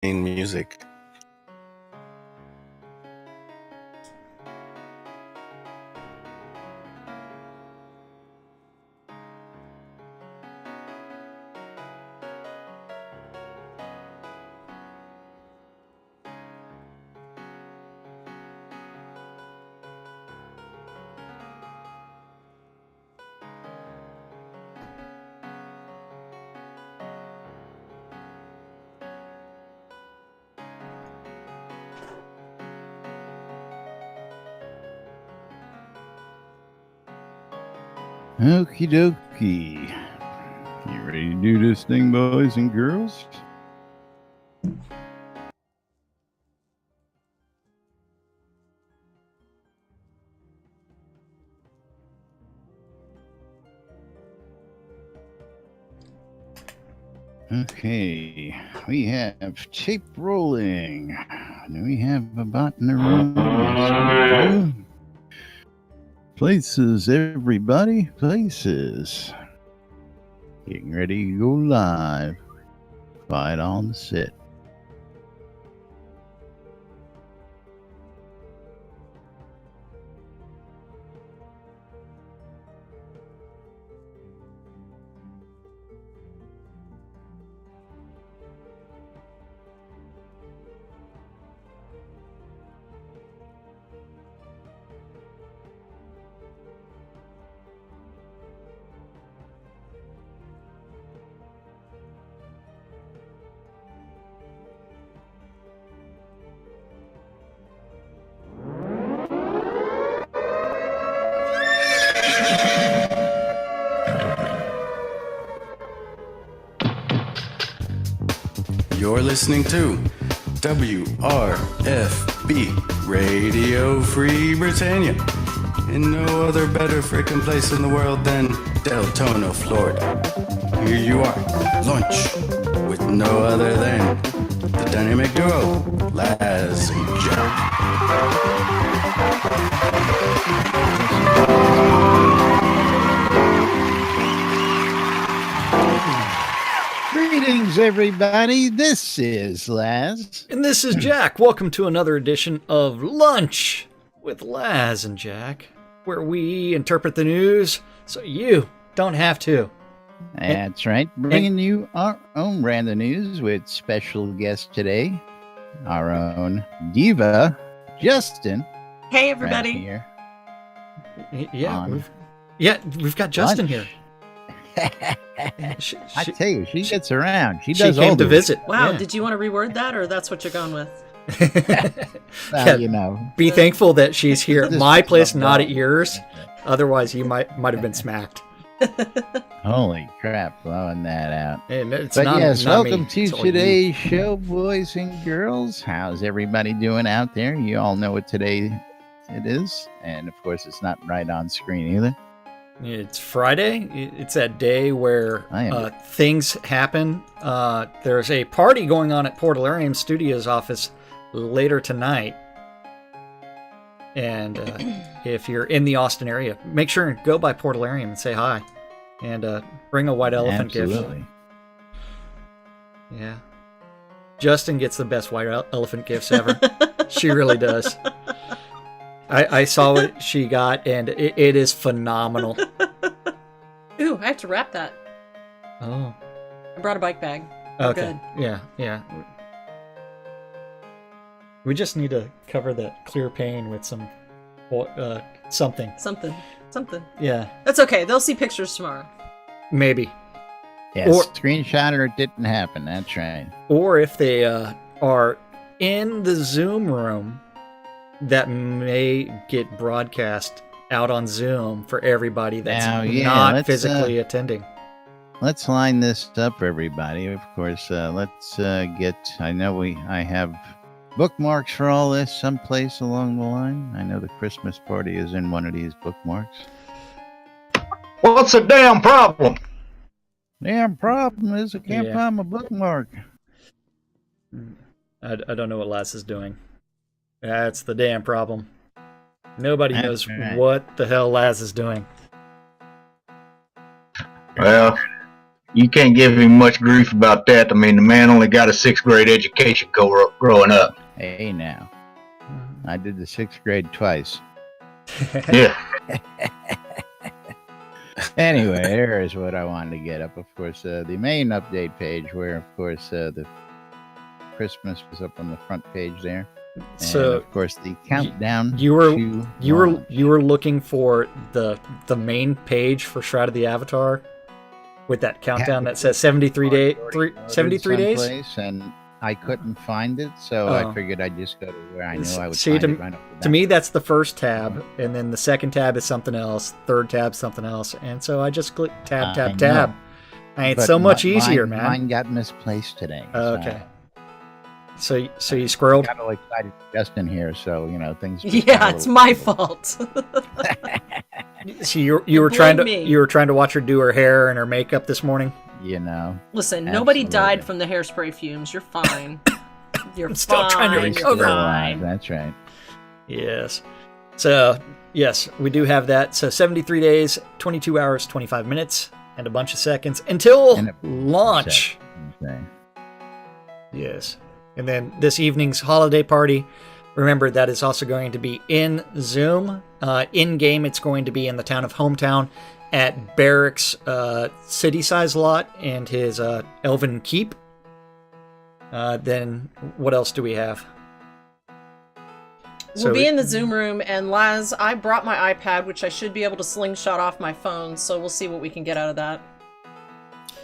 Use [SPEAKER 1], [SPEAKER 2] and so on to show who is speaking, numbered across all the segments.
[SPEAKER 1] music.
[SPEAKER 2] Okie dokie. You ready to do this thing, boys and girls? Okay, we have tape rolling. Do we have a bot in the room? Yes, we do. Places, everybody, places. Getting ready to go live. Quiet on the set.
[SPEAKER 1] You're listening to WRFB, Radio Free Britannia. In no other better frickin' place in the world than Deltona, Florida. Here you are, lunch, with no other than the dynamic duo, Laz and Jack.
[SPEAKER 2] Greetings, everybody. This is Laz.
[SPEAKER 3] And this is Jack. Welcome to another edition of Lunch with Laz and Jack, where we interpret the news so you don't have to.
[SPEAKER 2] That's right. Bringing you our own brand of news with special guest today, our own diva, Justin.
[SPEAKER 4] Hey, everybody.
[SPEAKER 2] Right
[SPEAKER 3] Yeah, we've got Justin
[SPEAKER 2] lunch.
[SPEAKER 3] here.
[SPEAKER 2] I tell you, she gets around. She
[SPEAKER 3] She
[SPEAKER 2] does all
[SPEAKER 3] came to
[SPEAKER 2] the
[SPEAKER 3] visit.
[SPEAKER 4] Wow,
[SPEAKER 3] Yeah.
[SPEAKER 4] did you want to reword that, or that's what you're going with?
[SPEAKER 2] Well,
[SPEAKER 3] Yeah.
[SPEAKER 2] you know.
[SPEAKER 3] Be thankful that she's here at
[SPEAKER 2] This
[SPEAKER 3] my
[SPEAKER 2] is
[SPEAKER 3] place,
[SPEAKER 2] not
[SPEAKER 3] not
[SPEAKER 2] wrong.
[SPEAKER 3] at yours. Otherwise, you might have been smacked.
[SPEAKER 2] Holy crap, blowing that out.
[SPEAKER 3] And it's
[SPEAKER 2] But
[SPEAKER 3] not,
[SPEAKER 2] yes,
[SPEAKER 3] not
[SPEAKER 2] welcome
[SPEAKER 3] me.
[SPEAKER 2] to
[SPEAKER 3] It's all you.
[SPEAKER 2] today's show, boys and girls. How's everybody doing out there? You all know what today it is. And of course, it's not right on screen either.
[SPEAKER 3] It's Friday. It's that day where
[SPEAKER 2] I am-
[SPEAKER 3] things happen. There's a party going on at Portalarium Studios office later tonight. And if you're in the Austin area, make sure and go by Portalarium and say hi. And bring a white elephant
[SPEAKER 2] Absolutely.
[SPEAKER 3] gift. Yeah. Justin gets the best white elephant gifts ever. She really does. I saw what she got, and it is phenomenal.
[SPEAKER 4] Ooh, I have to wrap that.
[SPEAKER 3] Oh.
[SPEAKER 4] I brought a bike bag. We're
[SPEAKER 3] Okay.
[SPEAKER 4] good.
[SPEAKER 3] Yeah. We just need to cover that clear pane with some something.
[SPEAKER 4] Something.
[SPEAKER 3] Yeah,
[SPEAKER 4] That's okay. They'll see pictures tomorrow.
[SPEAKER 3] maybe.
[SPEAKER 2] Yes,
[SPEAKER 3] Or-
[SPEAKER 2] screenshot or it didn't happen. That's right.
[SPEAKER 3] Or if they are in the Zoom room, that may get broadcast out on Zoom for everybody that's
[SPEAKER 2] Now, yeah,
[SPEAKER 3] not
[SPEAKER 2] let's,
[SPEAKER 3] physically attending.
[SPEAKER 2] Let's line this up, everybody. Of course, let's get. I have bookmarks for all this someplace along the line. I know the Christmas party is in one of these bookmarks.
[SPEAKER 5] What's the damn problem?
[SPEAKER 2] Damn problem is I can't
[SPEAKER 3] Yeah.
[SPEAKER 2] find my bookmark.
[SPEAKER 3] I don't know what Laz is doing. That's the damn problem. Nobody
[SPEAKER 2] That's
[SPEAKER 3] knows
[SPEAKER 2] right.
[SPEAKER 3] what the hell Laz is doing.
[SPEAKER 5] Well, You can't give him much grief about that. I mean, the man only got a 6th grade education growing up.
[SPEAKER 2] Hey, now. I did the 6th grade twice.
[SPEAKER 5] Yeah.
[SPEAKER 2] Anyway, here is what I wanted to get up. Of course, the main update page, where, of course, the Christmas was up on the front page there. And,
[SPEAKER 3] So,
[SPEAKER 2] of course, the countdown.
[SPEAKER 3] you were
[SPEAKER 2] to
[SPEAKER 3] you were
[SPEAKER 2] launch.
[SPEAKER 3] you were looking for the main page for Shroud of the Avatar with that countdown that says 73 days.
[SPEAKER 2] Someplace, and I couldn't find it, so
[SPEAKER 3] Oh.
[SPEAKER 2] I figured I'd just go to where I knew I would
[SPEAKER 3] See,
[SPEAKER 2] find
[SPEAKER 3] to-
[SPEAKER 2] it right off the
[SPEAKER 3] To
[SPEAKER 2] bat.
[SPEAKER 3] me, that's the first tab, and then the second tab is something else, third tab something else, and so I just click tab,
[SPEAKER 2] I
[SPEAKER 3] tab,
[SPEAKER 2] know.
[SPEAKER 3] tab. And it's
[SPEAKER 2] But
[SPEAKER 3] so much
[SPEAKER 2] mi-
[SPEAKER 3] easier,
[SPEAKER 2] mine,
[SPEAKER 3] man.
[SPEAKER 2] Mine got misplaced today.
[SPEAKER 3] Okay. So you squirreled.
[SPEAKER 2] Got all excited Justin here, so things. just got
[SPEAKER 4] Yeah,
[SPEAKER 2] a
[SPEAKER 4] it's
[SPEAKER 2] little-
[SPEAKER 4] my fault.
[SPEAKER 3] So you were trying to
[SPEAKER 4] Blame me.
[SPEAKER 3] you were trying to watch her do her hair and her makeup this morning.
[SPEAKER 4] Listen, nobody
[SPEAKER 2] Absolutely.
[SPEAKER 4] died from the hairspray fumes. You're fine. You're
[SPEAKER 3] I'm still
[SPEAKER 4] fine.
[SPEAKER 3] trying to
[SPEAKER 4] You're
[SPEAKER 3] recover.
[SPEAKER 4] fine.
[SPEAKER 2] That's right.
[SPEAKER 3] Yes. So yes, we do have that. So 73 days, 22 hours, 25 minutes, and a bunch of seconds until
[SPEAKER 2] And a
[SPEAKER 3] launch.
[SPEAKER 2] Okay.
[SPEAKER 3] Yes. And then this evening's holiday party. Remember, that is also going to be in Zoom. In game, it's going to be in the town of Hometown at Barrack's city size lot and his Elven Keep. Then what else do we have?
[SPEAKER 4] We'll be in the Zoom room, and Laz, I brought my iPad, which I should be able to slingshot off my phone, so we'll see what we can get out of that.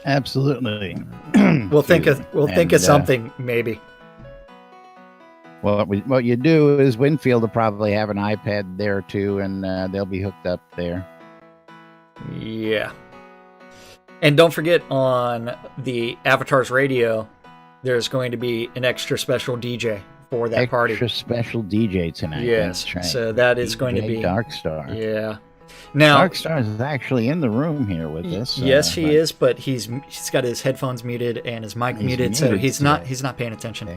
[SPEAKER 2] Absolutely.
[SPEAKER 3] We'll think of
[SPEAKER 2] And,
[SPEAKER 3] something maybe.
[SPEAKER 2] Well, what you do is Winfield will probably have an iPad there too, and they'll be hooked up there.
[SPEAKER 3] Yeah. And don't forget, on the Avatars radio, there's going to be an extra special DJ for that party.
[SPEAKER 2] Extra special DJ tonight.
[SPEAKER 3] Yes.
[SPEAKER 2] That's right.
[SPEAKER 3] So that is going to
[SPEAKER 2] DJ
[SPEAKER 3] be
[SPEAKER 2] Dark Star.
[SPEAKER 3] Yeah. Now,
[SPEAKER 2] Dark Star is actually in the room here with us.
[SPEAKER 3] yes, he
[SPEAKER 2] but-
[SPEAKER 3] is, but he's got his headphones muted and his mic
[SPEAKER 2] He's
[SPEAKER 3] muted, so
[SPEAKER 2] muted
[SPEAKER 3] he's
[SPEAKER 2] today.
[SPEAKER 3] not paying attention.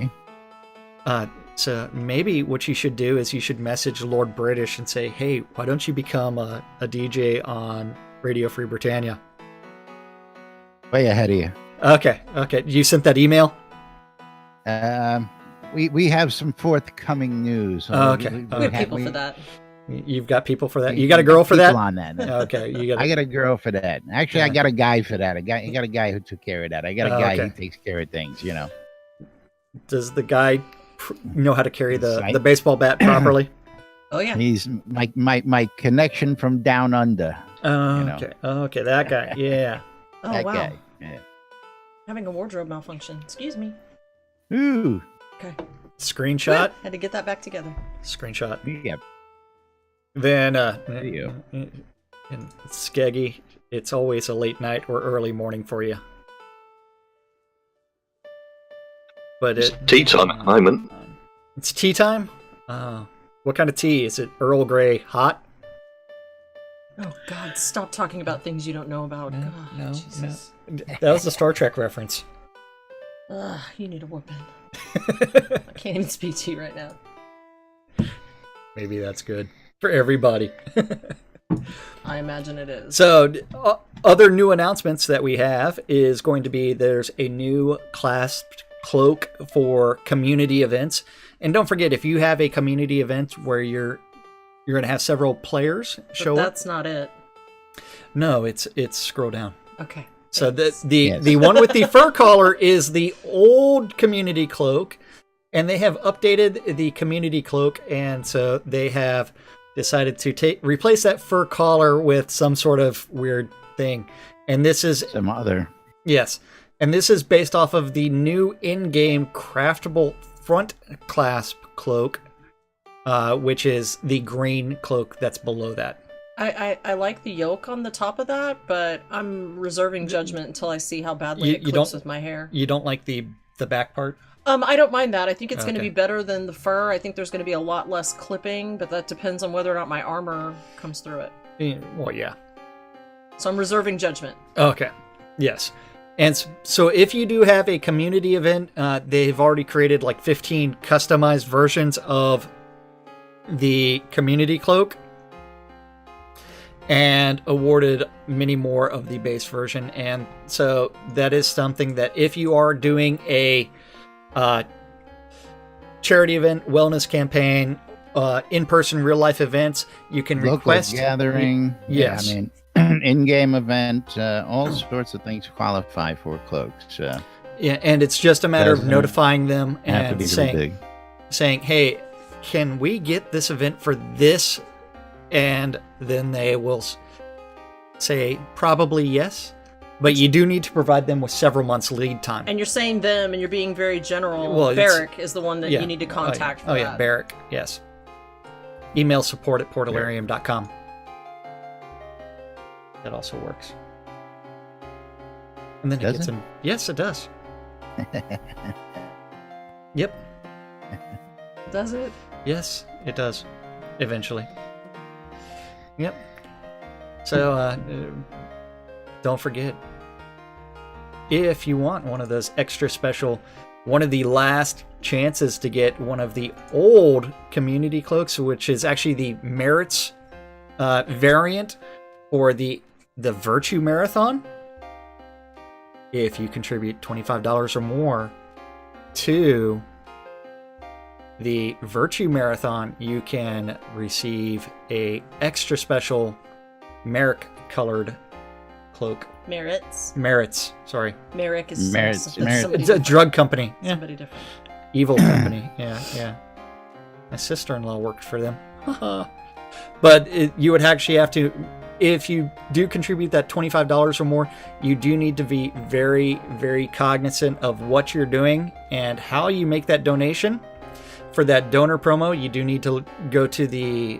[SPEAKER 2] Okay.
[SPEAKER 3] So maybe what you should do is you should message Lord British and say, "Hey, why don't you become a DJ on Radio Free Britannia?"
[SPEAKER 2] Way ahead of you.
[SPEAKER 3] Okay. You sent that email?
[SPEAKER 2] We have some forthcoming news.
[SPEAKER 3] Oh, okay.
[SPEAKER 4] We have people for that.
[SPEAKER 3] You've got people for that? You got a girl for
[SPEAKER 2] people
[SPEAKER 3] that?
[SPEAKER 2] on that.
[SPEAKER 3] Okay, you got.
[SPEAKER 2] I got a girl for that. Actually, I got a guy for that. I got a guy who took care of that. I got a guy who takes care of things.
[SPEAKER 3] Does the guy know how to carry the
[SPEAKER 2] Right.
[SPEAKER 3] baseball bat properly?
[SPEAKER 4] Oh, yeah.
[SPEAKER 2] He's my connection from down under.
[SPEAKER 3] Okay. Okay, that guy. Yeah.
[SPEAKER 4] Oh,
[SPEAKER 2] That
[SPEAKER 4] wow.
[SPEAKER 2] guy. Yeah.
[SPEAKER 4] Having a wardrobe malfunction. Excuse me.
[SPEAKER 2] Ooh.
[SPEAKER 4] Okay.
[SPEAKER 3] Screenshot.
[SPEAKER 4] Had to get that back together.
[SPEAKER 3] Screenshot.
[SPEAKER 2] Yeah.
[SPEAKER 3] Then
[SPEAKER 2] Video.
[SPEAKER 3] and Skeggy, it's always a late night or early morning for you. But
[SPEAKER 6] It's tea time at the moment.
[SPEAKER 3] It's tea time? What kind of tea? Is it Earl Grey hot?
[SPEAKER 4] Oh, God. Stop talking about things you don't know about. God, Jesus.
[SPEAKER 3] That was a Star Trek reference.
[SPEAKER 4] Ugh, you need a whooping. I can't even speak to you right now.
[SPEAKER 3] Maybe that's good for everybody.
[SPEAKER 4] I imagine it is.
[SPEAKER 3] So, other new announcements that we have is going to be there's a new clasped cloak for community events. And don't forget, if you have a community event where you're going to have several players show
[SPEAKER 4] But
[SPEAKER 3] up.
[SPEAKER 4] that's not it.
[SPEAKER 3] No, it's scroll down.
[SPEAKER 4] Okay.
[SPEAKER 3] So
[SPEAKER 4] thanks.
[SPEAKER 3] the one with the fur collar is the old community cloak, and they have updated the community cloak, and so they have decided to replace that fur collar with some sort of weird thing. And this is
[SPEAKER 2] Some other.
[SPEAKER 3] yes, and this is based off of the new in-game craftable front clasp cloak, which is the green cloak that's below that.
[SPEAKER 4] I like the yoke on the top of that, but I'm reserving judgment until I see how badly it
[SPEAKER 3] You
[SPEAKER 4] clips
[SPEAKER 3] don't-
[SPEAKER 4] with my hair.
[SPEAKER 3] You don't like the back part?
[SPEAKER 4] I don't mind that. I think it's going to
[SPEAKER 3] Okay.
[SPEAKER 4] be better than the fur. I think there's going to be a lot less clipping, but that depends on whether or not my armor comes through it.
[SPEAKER 3] Well, yeah.
[SPEAKER 4] So I'm reserving judgment.
[SPEAKER 3] Okay. Yes. And so if you do have a community event, they've already created like 15 customized versions of the community cloak. and awarded many more of the base version. And so that is something that if you are doing a charity event, wellness campaign, in-person real-life events, you can
[SPEAKER 2] Local
[SPEAKER 3] request
[SPEAKER 2] gathering.
[SPEAKER 3] Yes.
[SPEAKER 2] Yeah, I mean, in-game event, all sorts of things qualify for cloaks.
[SPEAKER 3] Yeah, and it's just a matter of
[SPEAKER 2] Doesn't
[SPEAKER 3] notifying them
[SPEAKER 2] have to
[SPEAKER 3] and
[SPEAKER 2] be really
[SPEAKER 3] saying, hey, can we get this event for this? And then they will say probably yes, but you do need to provide them with several months lead time.
[SPEAKER 4] And you're saying them, and you're being very general.
[SPEAKER 3] Well,
[SPEAKER 4] Barrick is the one that you need to contact for that.
[SPEAKER 3] Yeah, Barrick, yes. Email support@portalarium.com. That also works. And then
[SPEAKER 2] Does
[SPEAKER 3] it gets
[SPEAKER 2] it?
[SPEAKER 3] in. Yes, it does. Yep.
[SPEAKER 4] Does it?
[SPEAKER 3] Yes, it does. Eventually. Yep. So, don't forget. If you want one of those extra special, one of the last chances to get one of the old community cloaks, which is actually the merits variant for the Virtue Marathon. If you contribute $25 or more to the Virtue Marathon, you can receive a extra special Merrick colored cloak. Merits, sorry.
[SPEAKER 4] Merrick is
[SPEAKER 2] Merits.
[SPEAKER 3] It's a drug company. Yeah.
[SPEAKER 4] Somebody different.
[SPEAKER 3] Evil company. Yeah. My sister-in-law worked for them. But you would actually have to, if you do contribute that $25 or more, you do need to be very, very cognizant of what you're doing and how you make that donation. For that donor promo, you do need to go to the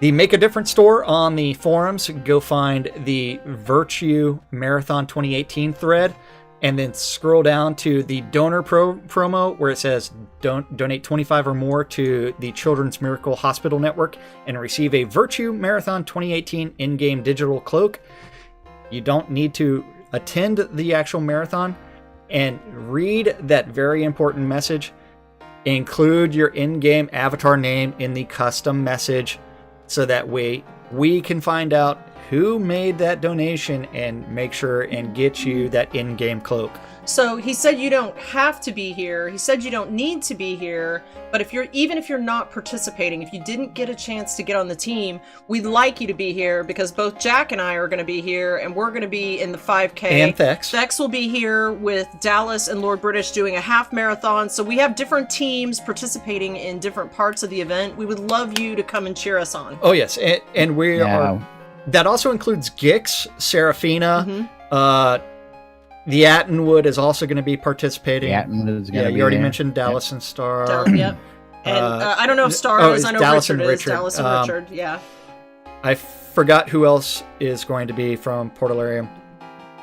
[SPEAKER 3] Make a Difference store on the forums. Go find the Virtue Marathon 2018 thread, and then scroll down to the donor promo where it says donate 25 or more to the Children's Miracle Hospital Network and receive a Virtue Marathon 2018 in-game digital cloak. You don't need to attend the actual marathon, and read that very important message. Include your in-game avatar name in the custom message so that way we can find out who made that donation and make sure and get you that in-game cloak.
[SPEAKER 4] So he said you don't have to be here. He said you don't need to be here. But if you're not participating, if you didn't get a chance to get on the team, we'd like you to be here because both Jack and I are going to be here, and we're going to be in the 5K.
[SPEAKER 3] And Thex.
[SPEAKER 4] Thex will be here with Dallas and Lord British doing a half marathon. So we have different teams participating in different parts of the event. We would love you to come and cheer us on.
[SPEAKER 3] Oh yes, and we are. That also includes Gix, Serafina. The Attenwood is also going to be participating.
[SPEAKER 2] The Attenwood is going to be
[SPEAKER 3] you already
[SPEAKER 2] there.
[SPEAKER 3] mentioned Dallas and Starr.
[SPEAKER 4] Yep. And I don't know if Starr is. I know
[SPEAKER 3] Dallas
[SPEAKER 4] Richard
[SPEAKER 3] and
[SPEAKER 4] is. Dallas and Richard, yeah.
[SPEAKER 3] I forgot who else is going to be from Portalarium.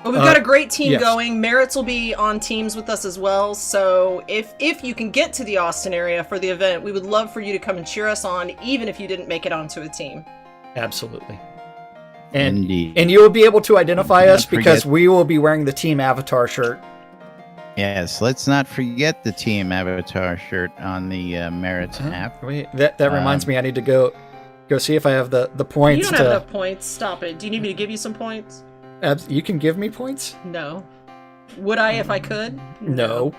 [SPEAKER 4] But we've got a great team
[SPEAKER 3] yes.
[SPEAKER 4] going. Merits will be on teams with us as well. So if you can get to the Austin area for the event, we would love for you to come and cheer us on, even if you didn't make it onto a team.
[SPEAKER 3] Absolutely. And
[SPEAKER 2] Indeed.
[SPEAKER 3] And you will be able to identify us because
[SPEAKER 2] forget-
[SPEAKER 3] we will be wearing the team avatar shirt.
[SPEAKER 2] Yes, let's not forget the team avatar shirt on the Merits app.
[SPEAKER 3] Wait, that reminds me. I need to go see if I have the points.
[SPEAKER 4] You don't have enough points. Stop it. Do you need me to give you some points?
[SPEAKER 3] You can give me points?
[SPEAKER 4] No. Would I if I could?
[SPEAKER 3] No.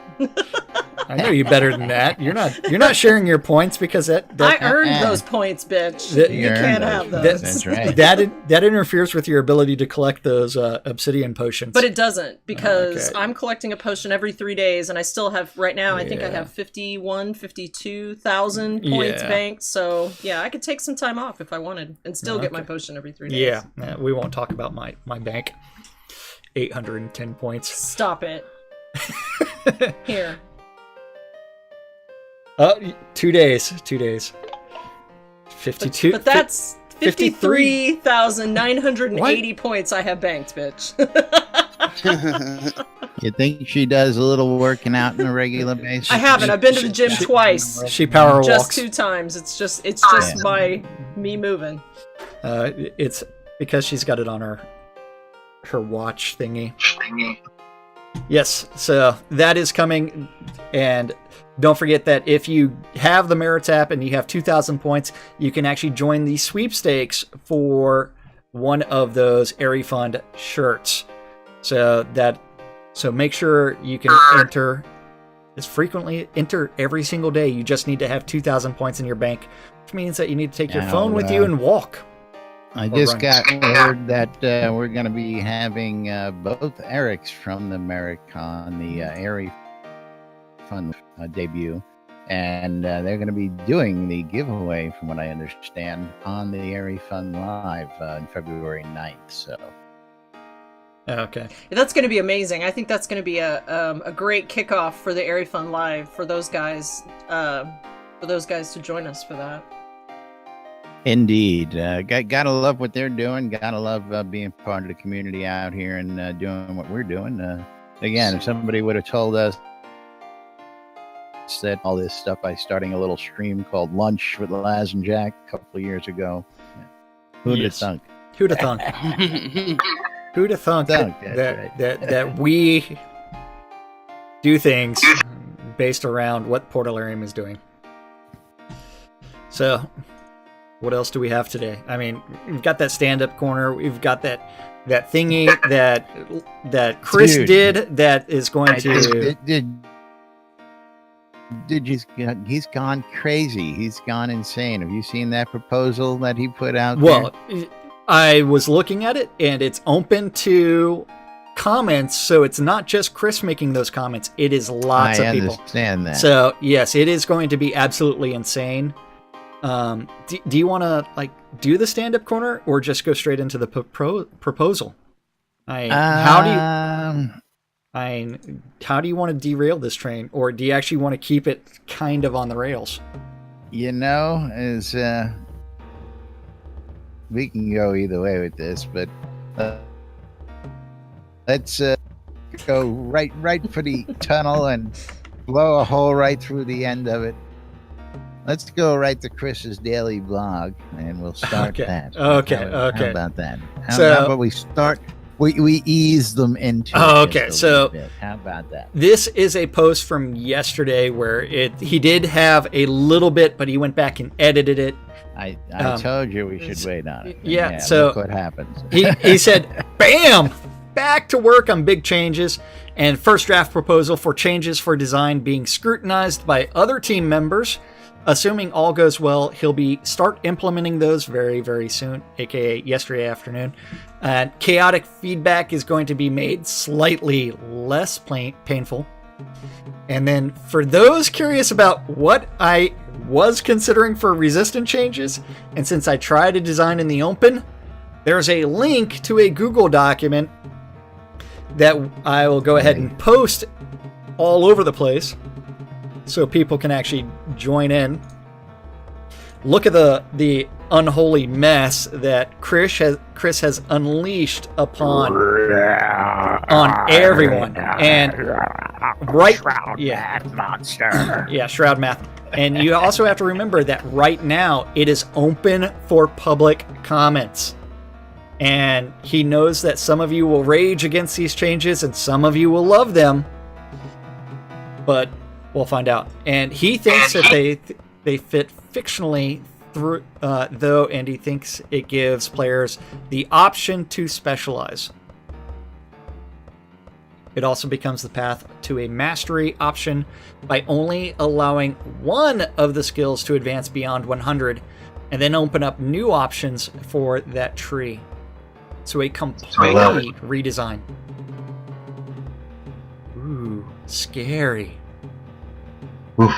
[SPEAKER 3] I know you better than that. You're not sharing your points because that
[SPEAKER 4] I earned those points, bitch. You can't have those.
[SPEAKER 2] That's right.
[SPEAKER 3] That interferes with your ability to collect those obsidian potions.
[SPEAKER 4] But it doesn't, because
[SPEAKER 3] Okay.
[SPEAKER 4] I'm collecting a potion every 3 days, and I still have, right now, I think I have 52,000 points
[SPEAKER 3] Yeah.
[SPEAKER 4] banked. So, yeah, I could take some time off if I wanted and still get my potion every 3 days.
[SPEAKER 3] Yeah, we won't talk about my bank. 810 points.
[SPEAKER 4] Stop it. Here.
[SPEAKER 3] 2 days. 52.
[SPEAKER 4] But that's 53,980 points I have banked, bitch.
[SPEAKER 2] You think she does a little working out on a regular basis?
[SPEAKER 4] I haven't. I've been to the gym twice.
[SPEAKER 3] She power
[SPEAKER 4] Just
[SPEAKER 3] walks.
[SPEAKER 4] 2 times. It's just me moving.
[SPEAKER 3] It's because she's got it on her watch thingy. Yes, so that is coming, and don't forget that if you have the Merits app and you have 2,000 points, you can actually join the sweepstakes for one of those Airy Fund shirts. So make sure you can enter every single day. You just need to have 2,000 points in your bank, which means that you need to take your phone with you and walk.
[SPEAKER 2] I just got word that we're going to be having both Erics from the Mericon, the Airy Fund debut, and they're going to be doing the giveaway, from what I understand, on the Airy Fund Live on February 9th. So,
[SPEAKER 3] okay,
[SPEAKER 4] that's going to be amazing. I think that's going to be a great kickoff for the Airy Fund Live for those guys to join us for that.
[SPEAKER 2] Indeed. Gotta love what they're doing. Gotta love being part of the community out here and doing what we're doing. Again, if somebody would have told us that all this stuff by starting a little stream called Lunch with Laz and Jack a couple of years ago, who'd have thunk?
[SPEAKER 3] Who'd have thunk? Who'd have thunk that we do things based around what Portalarium is doing? So, what else do we have today? I mean, we've got that stand-up corner. We've got that thingy that Chris did that is going to... He's gone crazy. He's gone insane. Have you seen that proposal that he put out there? Well, I was looking at it, and it's open to comments, so it's not just Chris making those comments. It is lots of people. I
[SPEAKER 2] understand that.
[SPEAKER 3] So, yes, it is going to be absolutely insane. Do you want to do the stand-up corner or just go straight into the proposal? How do you want to derail this train, or do you actually want to keep it kind of on the rails?
[SPEAKER 2] We can go either way with this, but let's go right for the tunnel and blow a hole right through the end of it. Let's go right to Chris's daily blog, and we'll start that.
[SPEAKER 3] Okay.
[SPEAKER 2] How about that? How about we start? We ease them into.
[SPEAKER 3] So
[SPEAKER 2] how about that?
[SPEAKER 3] This is a post from yesterday where he did have a little bit, but he went back and edited it.
[SPEAKER 2] I told you we should wait on it.
[SPEAKER 3] Yeah. So
[SPEAKER 2] look what happens.
[SPEAKER 3] he said, "Bam! Back to work on big changes and first draft proposal for changes for design being scrutinized by other team members. Assuming all goes well, he'll start implementing those very, very soon, aka yesterday afternoon. Chaotic feedback is going to be made slightly less painful. And then for those curious about what I was considering for resistant changes, and since I try to design in the open, there's a link to a Google document that I will go ahead and post all over the place, so people can actually join in. Look at the unholy mess that Chris has unleashed on everyone. And
[SPEAKER 2] Shroud monster.
[SPEAKER 3] Yeah, Shroud math. And you also have to remember that right now it is open for public comments. And he knows that some of you will rage against these changes and some of you will love them. But we'll find out. And he thinks that they fit fictionally through, though, and he thinks it gives players the option to specialize. It also becomes the path to a mastery option by only allowing one of the skills to advance beyond 100, and then open up new options for that tree. So a complete redesign. Ooh, scary.
[SPEAKER 5] Oof.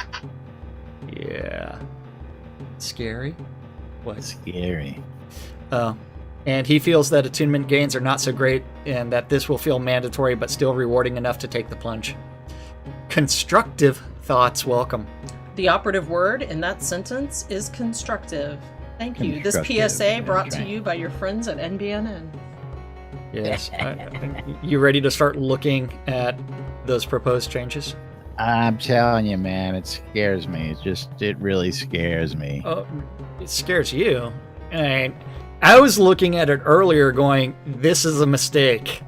[SPEAKER 3] Yeah. Scary? What?
[SPEAKER 2] Scary.
[SPEAKER 3] And he feels that attunement gains are not so great and that this will feel mandatory but still rewarding enough to take the plunge. Constructive thoughts welcome.
[SPEAKER 4] The operative word in that sentence is constructive. Thank you. This PSA brought to you by your friends at NBNN.
[SPEAKER 3] Yes. You ready to start looking at those proposed changes?
[SPEAKER 2] I'm telling you, man, it scares me. It really scares me.
[SPEAKER 3] It scares you. And I was looking at it earlier going, this is a mistake.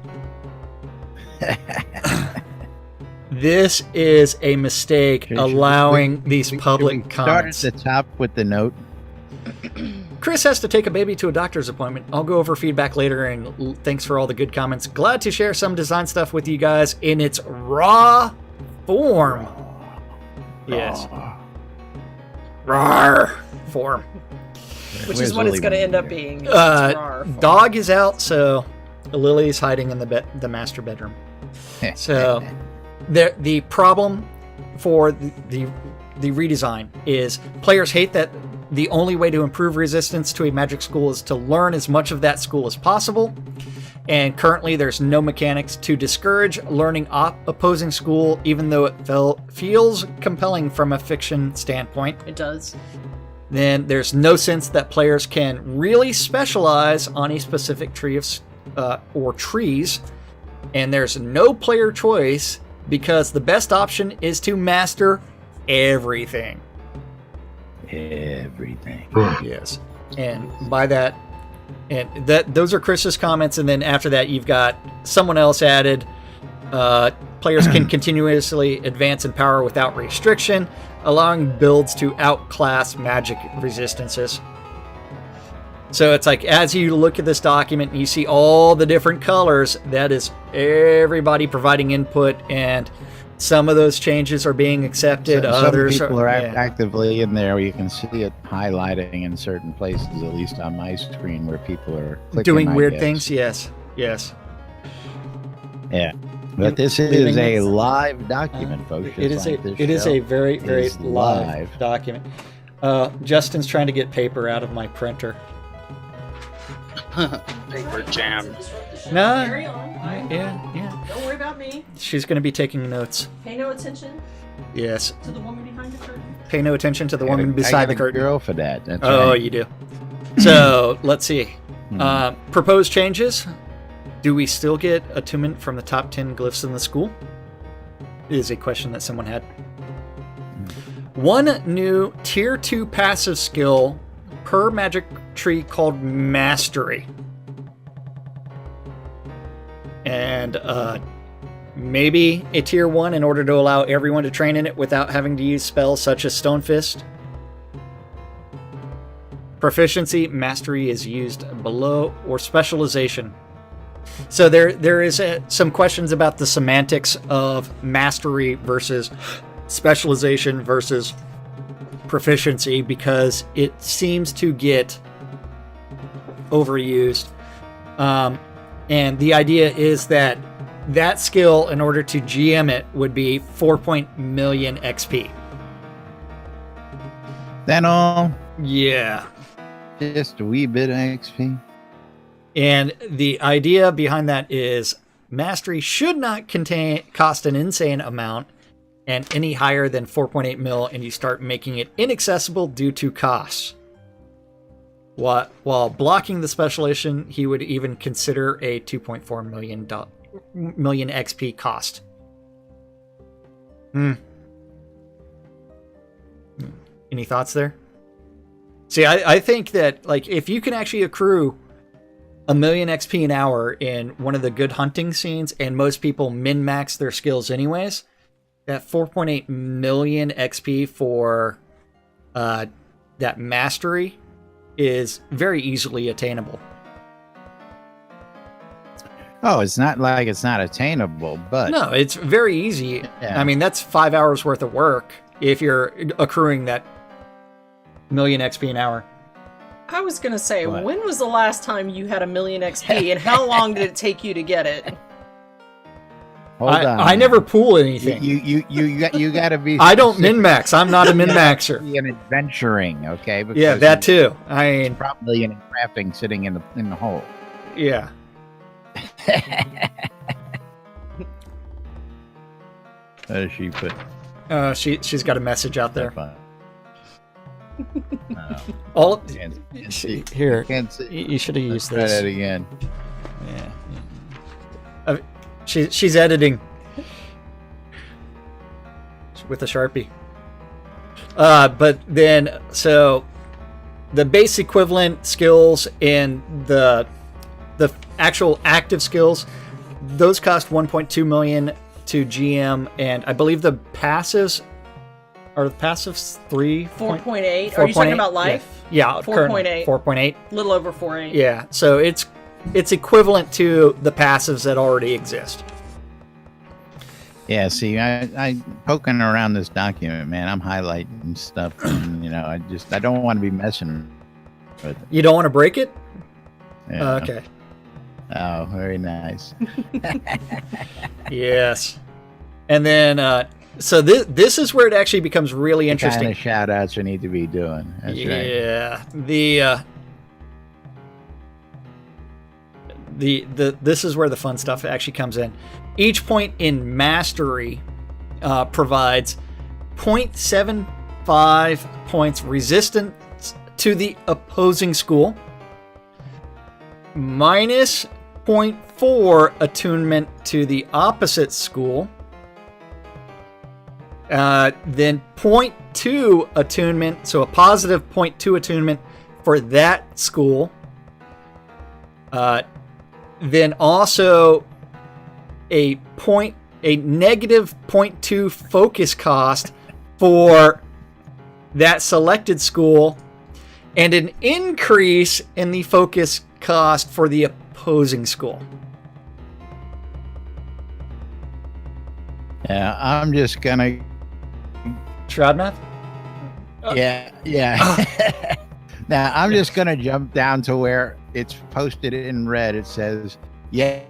[SPEAKER 3] This is a mistake allowing these public
[SPEAKER 2] Start
[SPEAKER 3] comments.
[SPEAKER 2] at the top with the note.
[SPEAKER 3] Chris has to take a baby to a doctor's appointment. I'll go over feedback later, and thanks for all the good comments. Glad to share some design stuff with you guys in its raw form. Yes. Raw form.
[SPEAKER 4] Which
[SPEAKER 2] Where's
[SPEAKER 4] is what it's
[SPEAKER 2] Lily
[SPEAKER 4] going to
[SPEAKER 2] when
[SPEAKER 4] end
[SPEAKER 2] you're
[SPEAKER 4] up
[SPEAKER 2] here?
[SPEAKER 4] being. It's rar.
[SPEAKER 3] Dog is out, so Lily's hiding in the master bedroom. So the problem for the redesign is players hate that the only way to improve resistance to a magic school is to learn as much of that school as possible. And currently there's no mechanics to discourage learning opposing school, even though it feels compelling from a fiction standpoint.
[SPEAKER 4] It does.
[SPEAKER 3] Then there's no sense that players can really specialize on a specific tree or trees. And there's no player choice because the best option is to master everything.
[SPEAKER 2] Everything.
[SPEAKER 3] Yes. And by that, those are Chris's comments, and then after that you've got someone else added, players can continuously advance in power without restriction, allowing builds to outclass magic resistances. So it's like, as you look at this document and you see all the different colors, that is everybody providing input, and some of those changes are being accepted. Others
[SPEAKER 2] some people are
[SPEAKER 3] yeah.
[SPEAKER 2] actively in there. You can see it highlighting in certain places, at least on my screen, where people are clicking,
[SPEAKER 3] doing
[SPEAKER 2] I
[SPEAKER 3] weird
[SPEAKER 2] guess.
[SPEAKER 3] things. Yes.
[SPEAKER 2] Yeah. But this is a live document, folks.
[SPEAKER 3] It is a very, very live document. Justin's trying to get paper out of my printer.
[SPEAKER 6] Paper jam.
[SPEAKER 3] No.
[SPEAKER 4] Carry on.
[SPEAKER 3] Yeah.
[SPEAKER 4] Don't worry about me.
[SPEAKER 3] She's going to be taking notes.
[SPEAKER 4] Pay no attention
[SPEAKER 3] Yes.
[SPEAKER 4] to the woman behind the curtain.
[SPEAKER 3] Pay no attention to the woman
[SPEAKER 2] I
[SPEAKER 3] beside
[SPEAKER 2] got
[SPEAKER 3] the
[SPEAKER 2] a
[SPEAKER 3] curtain.
[SPEAKER 2] girl for that. That's
[SPEAKER 3] Oh,
[SPEAKER 2] right.
[SPEAKER 3] you do. So let's see. Proposed changes. Do we still get attunement from the top 10 glyphs in the school? Is a question that someone had. One new tier 2 passive skill per magic tree called Mastery. And maybe a tier 1 in order to allow everyone to train in it without having to use spells such as Stone Fist. Proficiency, Mastery is used below, or Specialization. So there is some questions about the semantics of Mastery versus Specialization versus Proficiency, because it seems to get overused. And the idea is that skill, in order to GM it, would be 4 million XP.
[SPEAKER 2] Then all,
[SPEAKER 3] Yeah.
[SPEAKER 2] just a wee bit of XP.
[SPEAKER 3] And the idea behind that is Mastery should not cost an insane amount, and any higher than 4.8 mil, and you start making it inaccessible due to costs. While blocking the specialization, he would even consider a 2.4 million XP cost. Any thoughts there? See, I think that, like, if you can actually accrue 1 million XP an hour in one of the good hunting scenes, and most people min-max their skills anyways, that 4.8 million XP for that Mastery is very easily attainable.
[SPEAKER 2] Oh, it's not like it's not attainable, but
[SPEAKER 3] No, it's very easy.
[SPEAKER 2] Yeah.
[SPEAKER 3] I mean, that's 5 hours worth of work if you're accruing that 1 million XP an hour.
[SPEAKER 4] I was going to say,
[SPEAKER 2] What?
[SPEAKER 4] when was the last time you had 1 million XP, and how long did it take you to get it?
[SPEAKER 2] hold on.
[SPEAKER 3] I never pool anything.
[SPEAKER 2] You got to be.
[SPEAKER 3] I don't
[SPEAKER 2] specific.
[SPEAKER 3] min-max. I'm not a min-maxer.
[SPEAKER 2] Be an adventuring, okay? Because
[SPEAKER 3] Yeah, that too. I mean,
[SPEAKER 2] probably in crafting, sitting in the hole.
[SPEAKER 3] yeah.
[SPEAKER 2] What does she put?
[SPEAKER 3] She's got a message out there.
[SPEAKER 2] No,
[SPEAKER 3] All
[SPEAKER 2] can't see.
[SPEAKER 3] here.
[SPEAKER 2] Can't see.
[SPEAKER 3] You should have used
[SPEAKER 2] Try that
[SPEAKER 3] this.
[SPEAKER 2] again.
[SPEAKER 3] Yeah. She's editing with a Sharpie. But then, so the base equivalent skills and the actual active skills, those cost 1.2 million to GM, and I believe the passives are 3.
[SPEAKER 4] 4.8. Are you talking about life?
[SPEAKER 3] Yeah,
[SPEAKER 4] 4.8.
[SPEAKER 3] 4.8.
[SPEAKER 4] A little over 4.8.
[SPEAKER 3] Yeah, so it's equivalent to the passives that already exist.
[SPEAKER 2] Yeah, see, I poking around this document, man. I'm highlighting stuff, and, I don't want to be messing with it.
[SPEAKER 3] You don't want to break it?
[SPEAKER 2] Yeah.
[SPEAKER 3] Okay.
[SPEAKER 2] Oh, very nice.
[SPEAKER 3] Yes. And then, so this is where it actually becomes really interesting.
[SPEAKER 2] Kind of shout outs we need to be doing. That's right.
[SPEAKER 3] Yeah. This is where the fun stuff actually comes in. Each point in mastery provides 0.75 points resistance to the opposing school, minus 0.4 attunement to the opposite school, then 0.2 attunement, so a positive 0.2 attunement for that school. Then also a negative 0.2 focus cost for that selected school, and an increase in the focus cost for the opposing school.
[SPEAKER 2] Yeah, I'm just gonna.
[SPEAKER 3] Shroud math?
[SPEAKER 2] Yeah. Now I'm just gonna jump down to where it's posted in red. It says, "Yeah,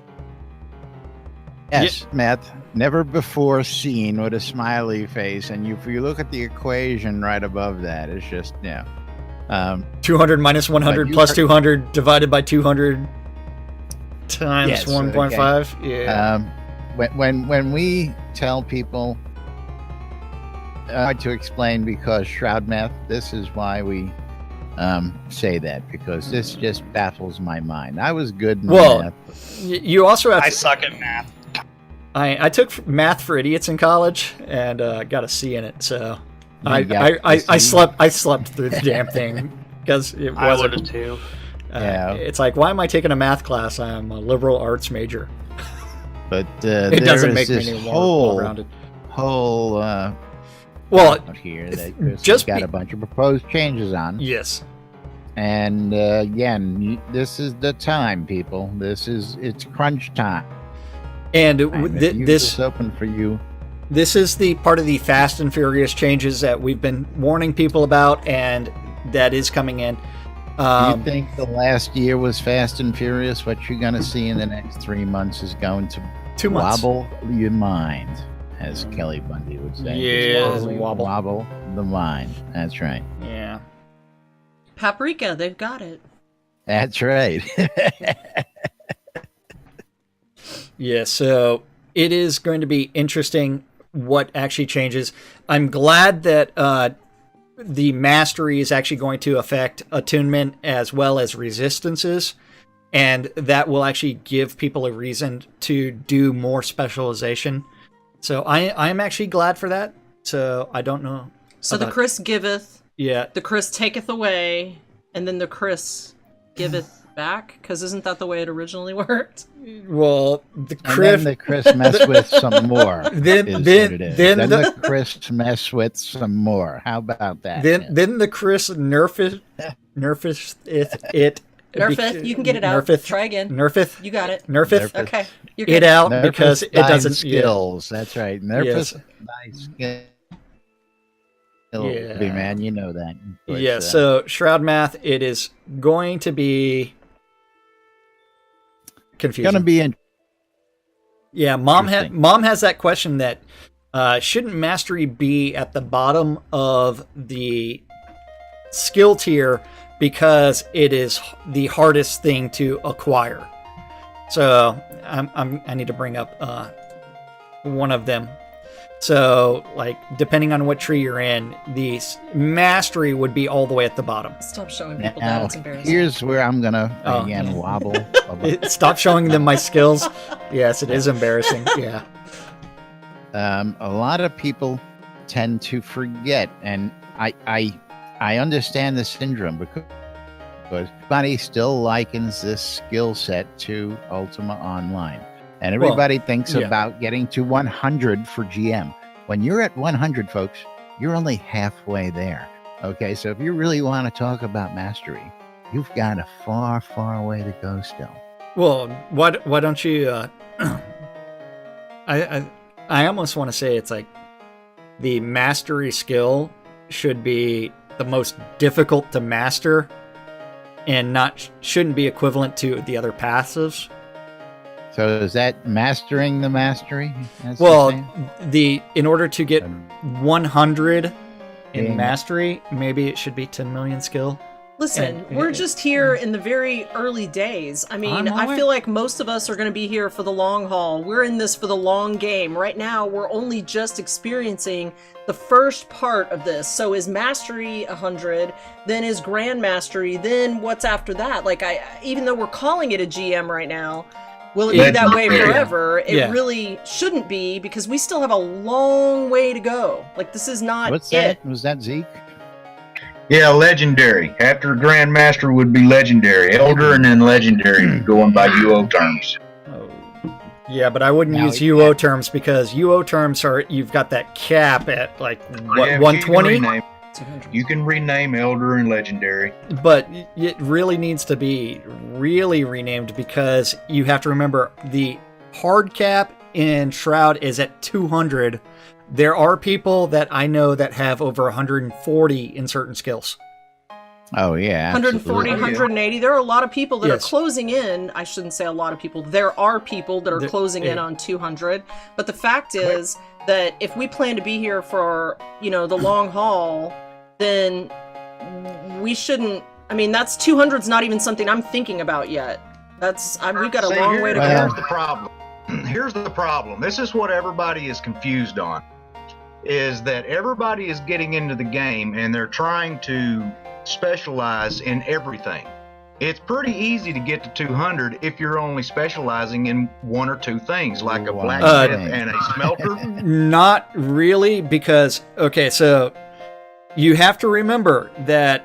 [SPEAKER 2] yes, math never before seen," with a smiley face. And if you look at the equation right above that, it's just
[SPEAKER 3] 200 minus 100 plus 200 divided by 200 times 1.5. Yeah.
[SPEAKER 2] When we tell people, hard to explain because Shroud math. This is why we say that, because this just baffles my mind. I was good in math.
[SPEAKER 3] You also have.
[SPEAKER 6] I suck at math.
[SPEAKER 3] I took math for idiots in college and got a C in it. So I slept through the damn thing because it wasn't.
[SPEAKER 6] I would have too.
[SPEAKER 2] Yeah.
[SPEAKER 3] It's like, why am I taking a math class? I'm a liberal arts major.
[SPEAKER 2] But
[SPEAKER 3] it doesn't make me any more well-rounded.
[SPEAKER 2] Whole
[SPEAKER 3] well,
[SPEAKER 2] out here that Chris
[SPEAKER 3] just
[SPEAKER 2] got a bunch of proposed changes on.
[SPEAKER 3] Yes.
[SPEAKER 2] And again, this is the time, people. It's crunch time.
[SPEAKER 3] And
[SPEAKER 2] this is open for you.
[SPEAKER 3] This is the part of the Fast and Furious changes that we've been warning people about, and that is coming in.
[SPEAKER 2] Do you think the last year was Fast and Furious? What you're going to see in the next 3 months is going to
[SPEAKER 3] 2 months.
[SPEAKER 2] Wobble your mind, as Kelly Bundy would say.
[SPEAKER 3] Yeah,
[SPEAKER 2] wobble the mind. That's right.
[SPEAKER 3] Yeah.
[SPEAKER 4] Paprika, they've got it.
[SPEAKER 2] That's right.
[SPEAKER 3] Yeah, so it is going to be interesting what actually changes. I'm glad that the mastery is actually going to affect attunement as well as resistances, and that will actually give people a reason to do more specialization. So I'm actually glad for that. So I don't know.
[SPEAKER 4] So the Chris giveth,
[SPEAKER 3] yeah,
[SPEAKER 4] the Chris taketh away, and then the Chris giveth back, because isn't that the way it originally worked?
[SPEAKER 3] Well,
[SPEAKER 2] the Chris mess with some more.
[SPEAKER 3] Then
[SPEAKER 2] the Chris mess with some more. How about that?
[SPEAKER 3] Then the Chris nerfeth it.
[SPEAKER 4] Nerfeth, you can get it out.
[SPEAKER 3] Nerfeth.
[SPEAKER 4] Try again.
[SPEAKER 3] Nerfeth.
[SPEAKER 4] You got it.
[SPEAKER 3] Nerfeth.
[SPEAKER 4] Okay. You're
[SPEAKER 3] it
[SPEAKER 4] good.
[SPEAKER 3] out
[SPEAKER 2] Nerfeth
[SPEAKER 3] because it doesn't
[SPEAKER 2] skills. Yeah. That's right. Nerfeth
[SPEAKER 3] yes.
[SPEAKER 2] skill.
[SPEAKER 3] Yeah,
[SPEAKER 2] man, you know that. But,
[SPEAKER 3] yeah. So Shroud math, it is going to be confusing.
[SPEAKER 2] Going to be
[SPEAKER 3] yeah. Mom has that question that shouldn't mastery be at the bottom of the skill tier because it is the hardest thing to acquire. So I need to bring up one of them. So, like, depending on what tree you're in, the mastery would be all the way at the bottom.
[SPEAKER 4] Stop showing people that. It's embarrassing.
[SPEAKER 2] Here's where I'm going to, again, wobble.
[SPEAKER 3] Stop showing them my skills. Yes, it is embarrassing. Yeah.
[SPEAKER 2] A lot of people tend to forget, and I understand the syndrome because everybody still likens this skill set to Ultima Online. And everybody thinks
[SPEAKER 3] yeah.
[SPEAKER 2] about getting to 100 for GM. When you're at 100, folks, you're only halfway there. Okay, so if you really want to talk about mastery, you've got a far, far way to go still.
[SPEAKER 3] Well, why don't you? I almost want to say it's like the mastery skill should be the most difficult to master, and shouldn't be equivalent to the other passives.
[SPEAKER 2] So is that mastering the mastery?
[SPEAKER 3] Well, in order to get 100 in mastery, maybe it should be 10 million skill.
[SPEAKER 4] Listen, we're just here in the very early days. I mean, I feel like most of us are going to be here for the long haul. We're in this for the long game. Right now, we're only just experiencing the first part of this. So is mastery 100, then is grand mastery, then what's after that? Like, even though we're calling it a GM right now, will it be that way forever? It really shouldn't be, because we still have a long way to go. Like, this is not
[SPEAKER 2] What's that? Was that Zeke?
[SPEAKER 5] Yeah, legendary. After Grandmaster would be legendary. Elder and then legendary, going by UO terms.
[SPEAKER 3] Oh. Yeah, but I wouldn't use UO terms, because UO terms you've got that cap at like, what, 120?
[SPEAKER 5] You can rename Elder and legendary.
[SPEAKER 3] But it really needs to be really renamed, because you have to remember the hard cap in Shroud is at 200. There are people that I know that have over 140 in certain skills.
[SPEAKER 2] Oh, yeah.
[SPEAKER 4] 140, 180. There are a lot of people that are closing in. I shouldn't say a lot of people. There are people that are closing in on 200. But the fact is that if we plan to be here for, the long haul, then we shouldn't. I mean, that's 200's not even something I'm thinking about yet. We've got a long way to go.
[SPEAKER 5] Here's the problem. Here's the problem. This is what everybody is confused on. Is that everybody is getting into the game and they're trying to specialize in everything. It's pretty easy to get to 200 if you're only specializing in one or two things, like a blacksmith and a smelter.
[SPEAKER 3] Not really, because, so you have to remember that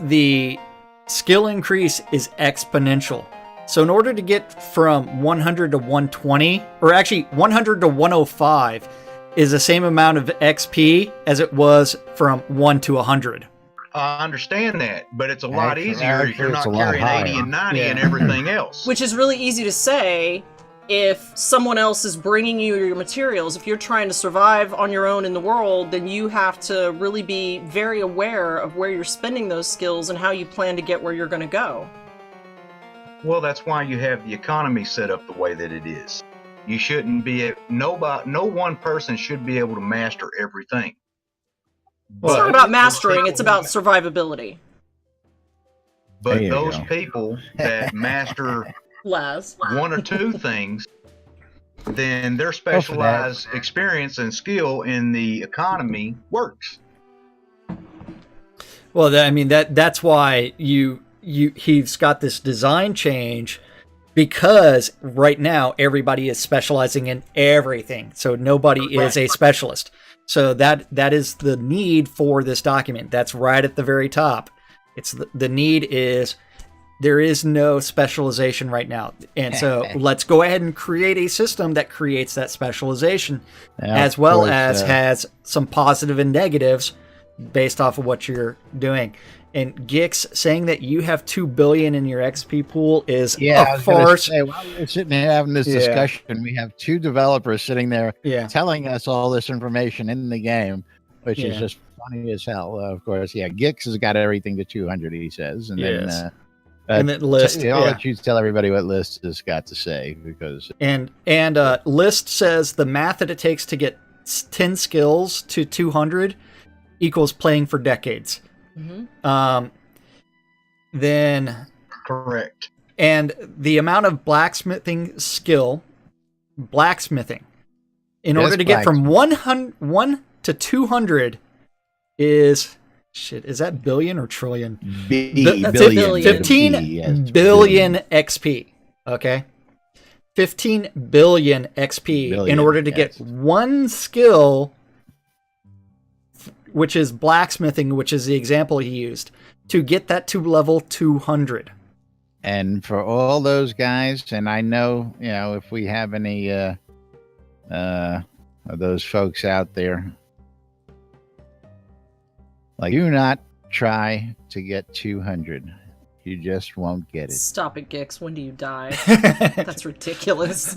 [SPEAKER 3] the skill increase is exponential. So in order to get from 100 to 120, or actually 100 to 105, is the same amount of XP as it was from 1 to 100.
[SPEAKER 5] I understand that, but it's a lot easier if you're not carrying 80 and 90 and everything else.
[SPEAKER 4] Which is really easy to say if someone else is bringing you your materials. If you're trying to survive on your own in the world, then you have to really be very aware of where you're spending those skills and how you plan to get where you're going to go.
[SPEAKER 5] Well, that's why you have the economy set up the way that it is. You shouldn't be, no one person should be able to master everything.
[SPEAKER 4] It's not about mastering, it's about survivability.
[SPEAKER 5] But those people that master
[SPEAKER 4] Laz.
[SPEAKER 5] one or two things, then their specialized experience and skill in the economy works.
[SPEAKER 3] Well, that's why he's got this design change, because right now everybody is specializing in everything, so nobody is a specialist. So that is the need for this document. That's right at the very top. It's the need is there is no specialization right now, and so let's go ahead and create a system that creates that specialization, as well as has some positive and negatives based off of what you're doing. And Gix saying that you have 2 billion in your XP pool is a farce.
[SPEAKER 2] While we're sitting here having this discussion, we have two developers sitting there telling us all this information in the game, which is just funny as hell. Of course, Gix has got everything to 200, he says, and then
[SPEAKER 3] and then List.
[SPEAKER 2] I'll let you tell everybody what List has got to say, because
[SPEAKER 3] and List says the math that it takes to get 10 skills to 200 equals playing for decades. Mm-hmm. Then
[SPEAKER 5] correct.
[SPEAKER 3] And the amount of blacksmithing in order to get from 1 to 200 is that billion or trillion?
[SPEAKER 2] Billion.
[SPEAKER 3] 15 billion XP. Okay. 15 billion XP in order to get one skill, which is blacksmithing, which is the example he used, to get that to level 200.
[SPEAKER 2] And for all those guys, and I know, if we have any of those folks out there, like, do not try to get 200. You just won't get it.
[SPEAKER 4] Stop it, Gix. When do you die? That's ridiculous.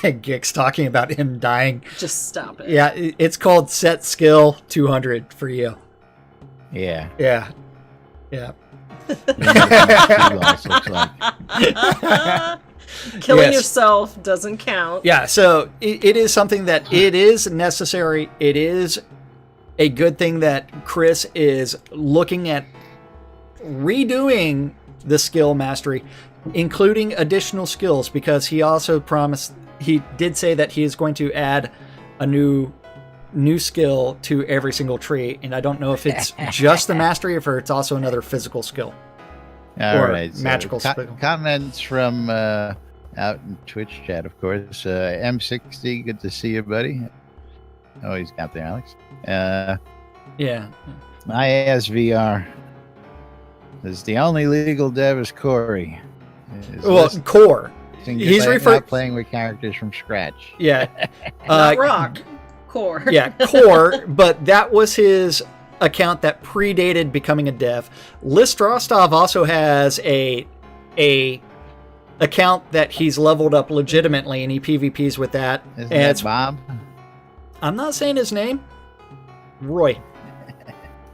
[SPEAKER 3] Gix talking about him dying.
[SPEAKER 4] Just stop it.
[SPEAKER 3] Yeah, it's called set skill 200 for you.
[SPEAKER 2] Yeah.
[SPEAKER 3] Yeah.
[SPEAKER 2] Looks like.
[SPEAKER 4] Killing yourself doesn't count.
[SPEAKER 3] Yeah, so it is something that it is necessary. It is a good thing that Chris is looking at redoing the skill mastery, including additional skills, because he also he did say that he is going to add a new skill to every single tree, and I don't know if it's just the mastery or if it's also another physical skill.
[SPEAKER 2] All right,
[SPEAKER 3] magical skill.
[SPEAKER 2] Comments from out in Twitch chat, of course. M60, good to see you, buddy. Oh, he's out there, Alex.
[SPEAKER 3] Yeah.
[SPEAKER 2] ISVR is the only legal dev is Corey.
[SPEAKER 3] Core. He's
[SPEAKER 2] not playing with characters from scratch.
[SPEAKER 3] Yeah.
[SPEAKER 4] Not Rock. Core.
[SPEAKER 3] Yeah, Core, but that was his account that predated becoming a dev. List Rostov also has a account that he's leveled up legitimately, and he PvPs with that.
[SPEAKER 2] Isn't that Bob?
[SPEAKER 3] I'm not saying his name. Roy.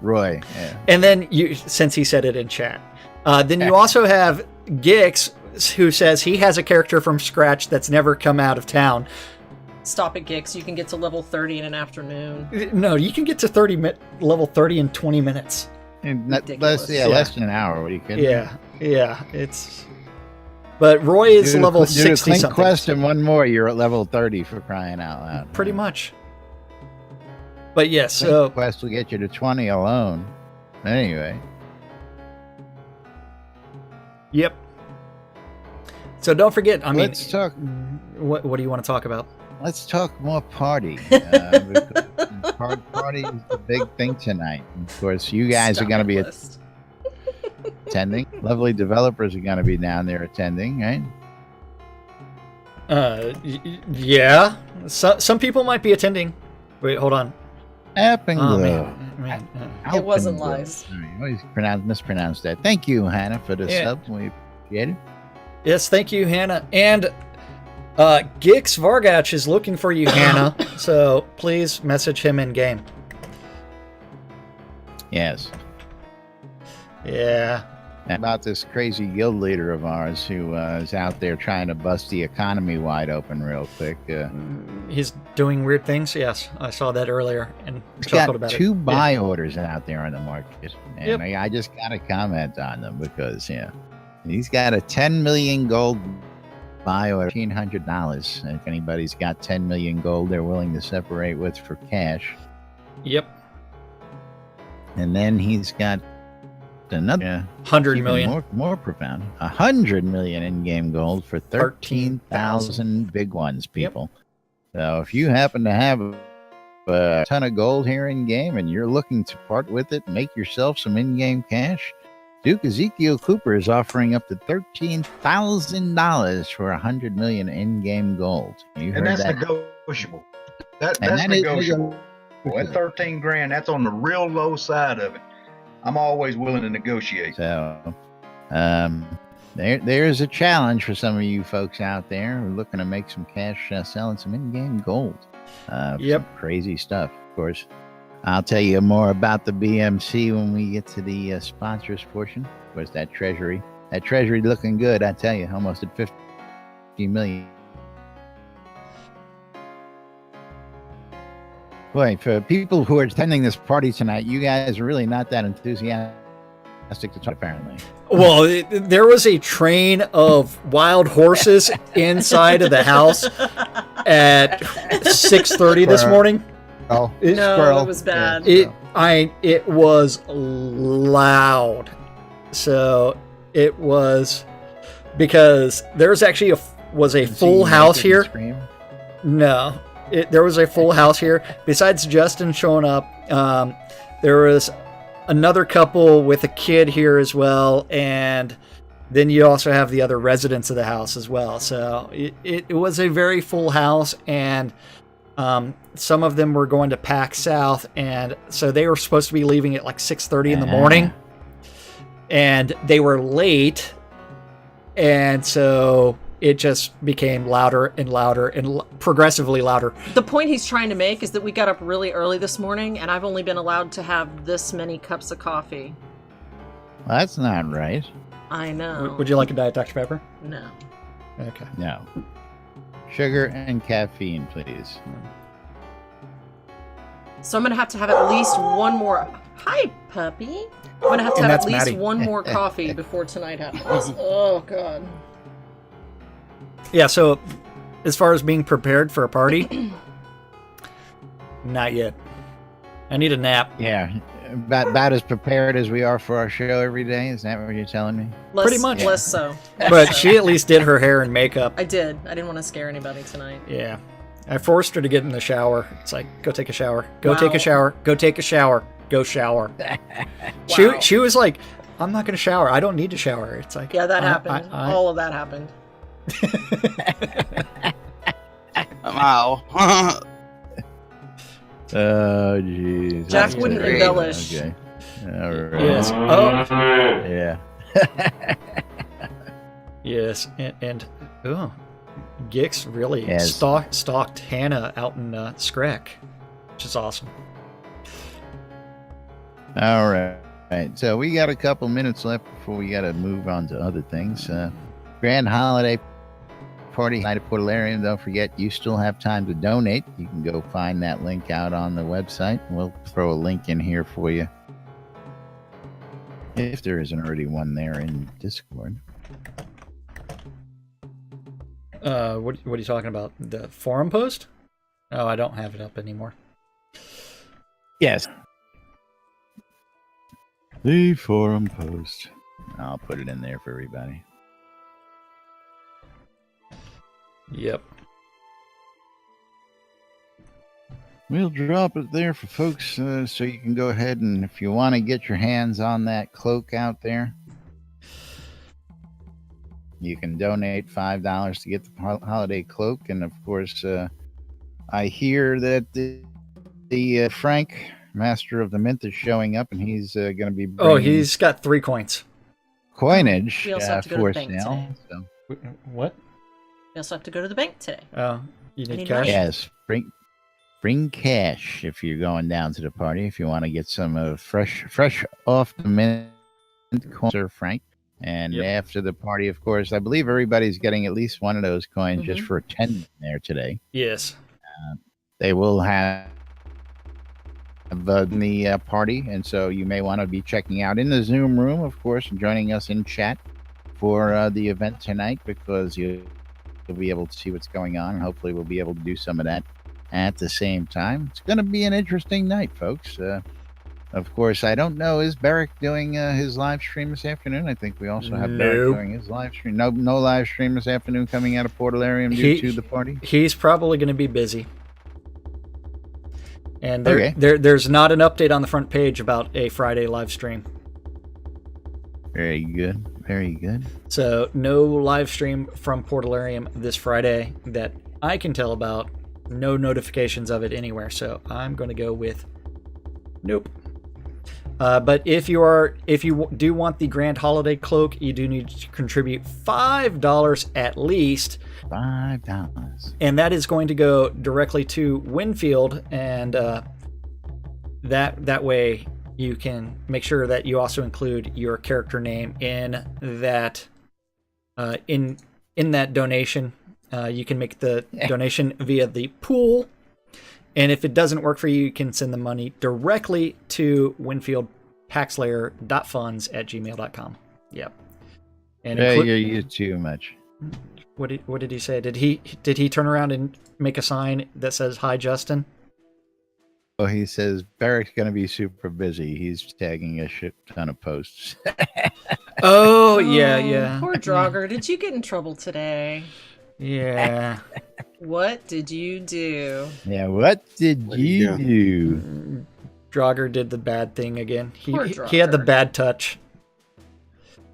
[SPEAKER 2] Roy, yeah.
[SPEAKER 3] And then since he said it in chat, then you also have Gix, who says he has a character from scratch that's never come out of town.
[SPEAKER 4] Stop it, Gix. You can get to level 30 in an afternoon.
[SPEAKER 3] No, you can get to level 30 in 20 minutes.
[SPEAKER 2] Less than an hour. What are you kidding?
[SPEAKER 3] Yeah. But Roy is level 60 something.
[SPEAKER 2] Quest and one more, you're at level 30 for crying out loud.
[SPEAKER 3] Pretty much. But yes, so
[SPEAKER 2] Quest will get you to 20 alone. Anyway.
[SPEAKER 3] Yep. So don't forget.
[SPEAKER 2] Let's talk.
[SPEAKER 3] What do you want to talk about?
[SPEAKER 2] Let's talk more party. Party is the big thing tonight. Of course, you guys are going to be attending. Lovely developers are going to be down there attending, right?
[SPEAKER 3] Yeah. Some people might be attending. Wait, hold on.
[SPEAKER 2] Appenglow.
[SPEAKER 4] Man. It wasn't lies.
[SPEAKER 2] I always mispronounced that. Thank you, Hannah, for the sub. We appreciate it.
[SPEAKER 3] Yes, thank you, Hannah. And Gix Vargach is looking for you, Hannah. So please message him in game.
[SPEAKER 2] Yes.
[SPEAKER 3] Yeah.
[SPEAKER 2] About this crazy guild leader of ours who is out there trying to bust the economy wide open real quick.
[SPEAKER 3] He's doing weird things. Yes, I saw that earlier and chuckled about it.
[SPEAKER 2] He's got 2 buy orders out there on the market, and I just got to comment on them because he's got a 10 million gold buy order, $1,500. If anybody's got 10 million gold, they're willing to separate with for cash.
[SPEAKER 3] Yep.
[SPEAKER 2] And then he's got another
[SPEAKER 3] 100 million,
[SPEAKER 2] more profound, 100 million in-game gold for 13,000 big ones, people. Yep. So if you happen to have a ton of gold here in game and you're looking to part with it, make yourself some in-game cash, Duke Ezekiel Cooper is offering up to $13,000 for 100 million in-game gold.
[SPEAKER 5] And that's negotiable. That's negotiable. At 13 grand, that's on the real low side of it. I'm always willing to negotiate.
[SPEAKER 2] So, there's a challenge for some of you folks out there who are looking to make some cash selling some in-game gold. Some crazy stuff, of course. I'll tell you more about the BMC when we get to the sponsors portion. Of course, that treasury looking good, I tell you, almost at 50 million. Boy, for people who are attending this party tonight, you guys are really not that enthusiastic to talk, apparently.
[SPEAKER 3] Well, there was a train of wild horses inside of the house at 6:30 this morning.
[SPEAKER 2] Oh,
[SPEAKER 4] no, it was bad.
[SPEAKER 3] It was loud. So it was because there's actually was a full house here. No. There was a full house here. Besides Justin showing up, there was another couple with a kid here as well, and then you also have the other residents of the house as well. So it was a very full house, and some of them were going to PAX South, and so they were supposed to be leaving at like 6:30 in the morning, and they were late, and so it just became louder and louder and progressively louder.
[SPEAKER 4] The point he's trying to make is that we got up really early this morning, and I've only been allowed to have this many cups of coffee.
[SPEAKER 2] Well, that's not right.
[SPEAKER 4] I know.
[SPEAKER 3] Would you like a Diet Dr. Pepper?
[SPEAKER 4] No.
[SPEAKER 3] Okay.
[SPEAKER 2] No. Sugar and caffeine, please.
[SPEAKER 4] So I'm going to have at least one more. Hi, puppy. I'm going to have
[SPEAKER 3] And
[SPEAKER 4] at
[SPEAKER 3] that's
[SPEAKER 4] least
[SPEAKER 3] Maddie.
[SPEAKER 4] one more coffee before tonight happens. Oh, God.
[SPEAKER 3] Yeah, so as far as being prepared for a party, not yet. I need a nap.
[SPEAKER 2] Yeah. About as prepared as we are for our show every day. Is that what you're telling me?
[SPEAKER 3] Pretty much.
[SPEAKER 4] Less so.
[SPEAKER 3] But she at least did her hair and makeup.
[SPEAKER 4] I did. I didn't want to scare anybody tonight.
[SPEAKER 3] Yeah. I forced her to get in the shower. It's like, go take a shower. Go
[SPEAKER 4] Wow.
[SPEAKER 3] take a shower. Go take a shower. Go shower.
[SPEAKER 4] Wow.
[SPEAKER 3] She was like, I'm not going to shower. I don't need to shower. It's like,
[SPEAKER 4] Yeah, that happened.
[SPEAKER 3] I-
[SPEAKER 4] All of that happened.
[SPEAKER 6] Wow.
[SPEAKER 2] Oh, jeez.
[SPEAKER 4] Jack
[SPEAKER 2] That's
[SPEAKER 4] wouldn't
[SPEAKER 2] great.
[SPEAKER 4] embellish.
[SPEAKER 2] Okay. All right.
[SPEAKER 3] Yes. Oh,
[SPEAKER 2] Yeah.
[SPEAKER 3] yes. And oh, Gix really
[SPEAKER 2] Yes.
[SPEAKER 3] stalked Hannah out in Screc, which is awesome.
[SPEAKER 2] All right. So we got a couple minutes left before we got to move on to other things. Grand holiday party night at Portalarium. Don't forget, you still have time to donate. You can go find that link out on the website. We'll throw a link in here for you, if there isn't already one there in Discord.
[SPEAKER 3] What are you talking about? The forum post? Oh, I don't have it up anymore.
[SPEAKER 2] Yes. The forum post. I'll put it in there for everybody.
[SPEAKER 3] Yep.
[SPEAKER 2] We'll drop it there for folks so you can go ahead and, if you want to get your hands on that cloak out there, you can donate $5 to get the holiday cloak. And of course, I hear that the Frank, Master of the Mint, is showing up, and he's going to be bringing
[SPEAKER 3] He's got 3 coins.
[SPEAKER 2] coinage
[SPEAKER 4] We also have to go to
[SPEAKER 2] for
[SPEAKER 4] the bank
[SPEAKER 2] sale.
[SPEAKER 4] today.
[SPEAKER 2] So,
[SPEAKER 3] What?
[SPEAKER 4] We also have to go to the bank today.
[SPEAKER 3] Oh, you
[SPEAKER 4] I
[SPEAKER 3] need
[SPEAKER 4] need
[SPEAKER 3] cash?
[SPEAKER 4] money.
[SPEAKER 2] yes, bring cash if you're going down to the party. If you want to get some fresh off the mint coins, Sir Frank. And
[SPEAKER 3] Yep.
[SPEAKER 2] after the party, of course, I believe everybody's getting at least one of those coins just for attending there today.
[SPEAKER 3] Yes.
[SPEAKER 2] They will have the party, and so you may want to be checking out in the Zoom room, of course, and joining us in chat for the event tonight, because you'll be able to see what's going on. Hopefully we'll be able to do some of that at the same time. It's going to be an interesting night, folks. Of course, I don't know, is Barrick doing his live stream this afternoon? I think we also have Barrick
[SPEAKER 3] Nope.
[SPEAKER 2] doing his live stream. No live stream this afternoon coming out of Portalarium due to the party?
[SPEAKER 3] He's probably going to be busy. And
[SPEAKER 2] Okay.
[SPEAKER 3] there's not an update on the front page about a Friday live stream.
[SPEAKER 2] Very good. Very good.
[SPEAKER 3] So no live stream from Portalarium this Friday that I can tell about. No notifications of it anywhere. So I'm going to go with nope. But if you do want the Grand Holiday Cloak, you do need to contribute $5 at least.
[SPEAKER 2] $5.
[SPEAKER 3] And that is going to go directly to Winfield, and that way you can make sure that you also include your character name in that in that donation. You can make the donation via the pool, and if it doesn't work for you, you can send the money directly to winfieldpaxlayer.funds@gmail.com. Yep. And
[SPEAKER 2] You too much.
[SPEAKER 3] what did he say? Did he turn around and make a sign that says "Hi, Justin"?
[SPEAKER 2] Well, he says Barrick's going to be super busy. He's tagging a shit ton of posts.
[SPEAKER 3] Oh yeah.
[SPEAKER 4] Poor Draugr. Did you get in trouble today?
[SPEAKER 3] Yeah.
[SPEAKER 4] What did you do?
[SPEAKER 2] Yeah, what did
[SPEAKER 6] What
[SPEAKER 2] you
[SPEAKER 6] did
[SPEAKER 2] do?
[SPEAKER 3] Draugr did the bad thing again. He
[SPEAKER 4] Poor
[SPEAKER 3] had the
[SPEAKER 4] Draugr.
[SPEAKER 3] bad touch.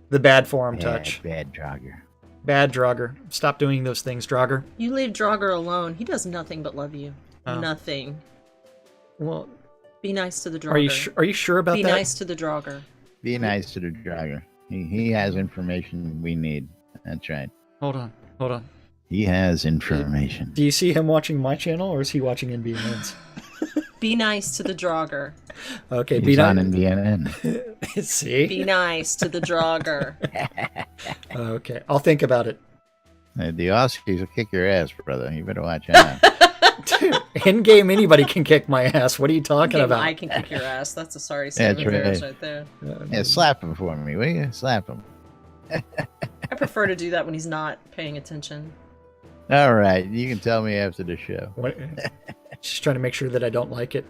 [SPEAKER 3] The bad forum touch.
[SPEAKER 2] Bad Draugr.
[SPEAKER 3] Bad Draugr. Stop doing those things, Draugr.
[SPEAKER 4] You leave Draugr alone. He does nothing but love you.
[SPEAKER 3] Oh.
[SPEAKER 4] Nothing.
[SPEAKER 3] Well,
[SPEAKER 4] Be nice to the Draugr.
[SPEAKER 3] are you sure about
[SPEAKER 4] Be
[SPEAKER 3] that?
[SPEAKER 4] nice to the Draugr.
[SPEAKER 2] Be nice to the Draugr. He has information we need. That's right.
[SPEAKER 3] Hold on.
[SPEAKER 2] He has information.
[SPEAKER 3] Do you see him watching my channel, or is he watching NBNN's?
[SPEAKER 4] Be nice to the Draugr.
[SPEAKER 3] Okay,
[SPEAKER 2] He's on NBNN.
[SPEAKER 3] See?
[SPEAKER 4] Be nice to the Draugr.
[SPEAKER 3] Okay, I'll think about it.
[SPEAKER 2] The Aussies will kick your ass, brother. You better watch out.
[SPEAKER 3] In game, anybody can kick my ass. What are you talking about?
[SPEAKER 4] I can kick your ass. That's a sorry
[SPEAKER 2] That's
[SPEAKER 4] state of affairs
[SPEAKER 2] right.
[SPEAKER 4] right there.
[SPEAKER 2] Yeah, slap him for me, will you? Slap him.
[SPEAKER 4] I prefer to do that when he's not paying attention.
[SPEAKER 2] All right, you can tell me after the show.
[SPEAKER 3] What? Just trying to make sure that I don't like it.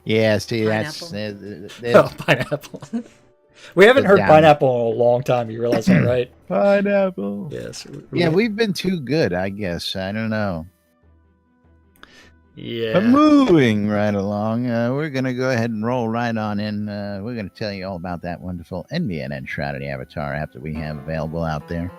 [SPEAKER 2] Yeah, see,
[SPEAKER 4] Pineapple.
[SPEAKER 3] Oh, pineapple. We haven't
[SPEAKER 2] The
[SPEAKER 3] heard
[SPEAKER 2] down-
[SPEAKER 3] pineapple in a long time. You realize that, right?
[SPEAKER 2] pineapple.
[SPEAKER 3] Yes.
[SPEAKER 2] Yeah, we've been too good, I guess. I don't know.
[SPEAKER 3] Yeah.
[SPEAKER 2] But moving right along, we're going to go ahead and roll right on in. We're going to tell you all about that wonderful NBNN Shroud of the Avatar app that we have available out there.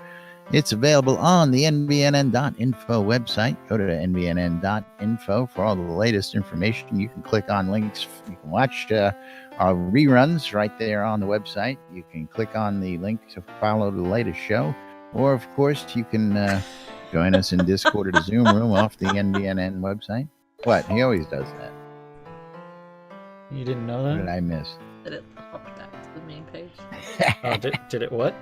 [SPEAKER 2] It's available on the nbnn.info website. Go to nbnn.info for all the latest information. You can click on links. You can watch our reruns right there on the website. You can click on the link to follow the latest show. Or, of course, you can join us in Discord or the Zoom room off the NBNN website. What? He always does that.
[SPEAKER 3] You didn't know
[SPEAKER 2] What
[SPEAKER 3] that?
[SPEAKER 2] did I miss?
[SPEAKER 4] Did it hop back to the main page?
[SPEAKER 3] Oh, did it what?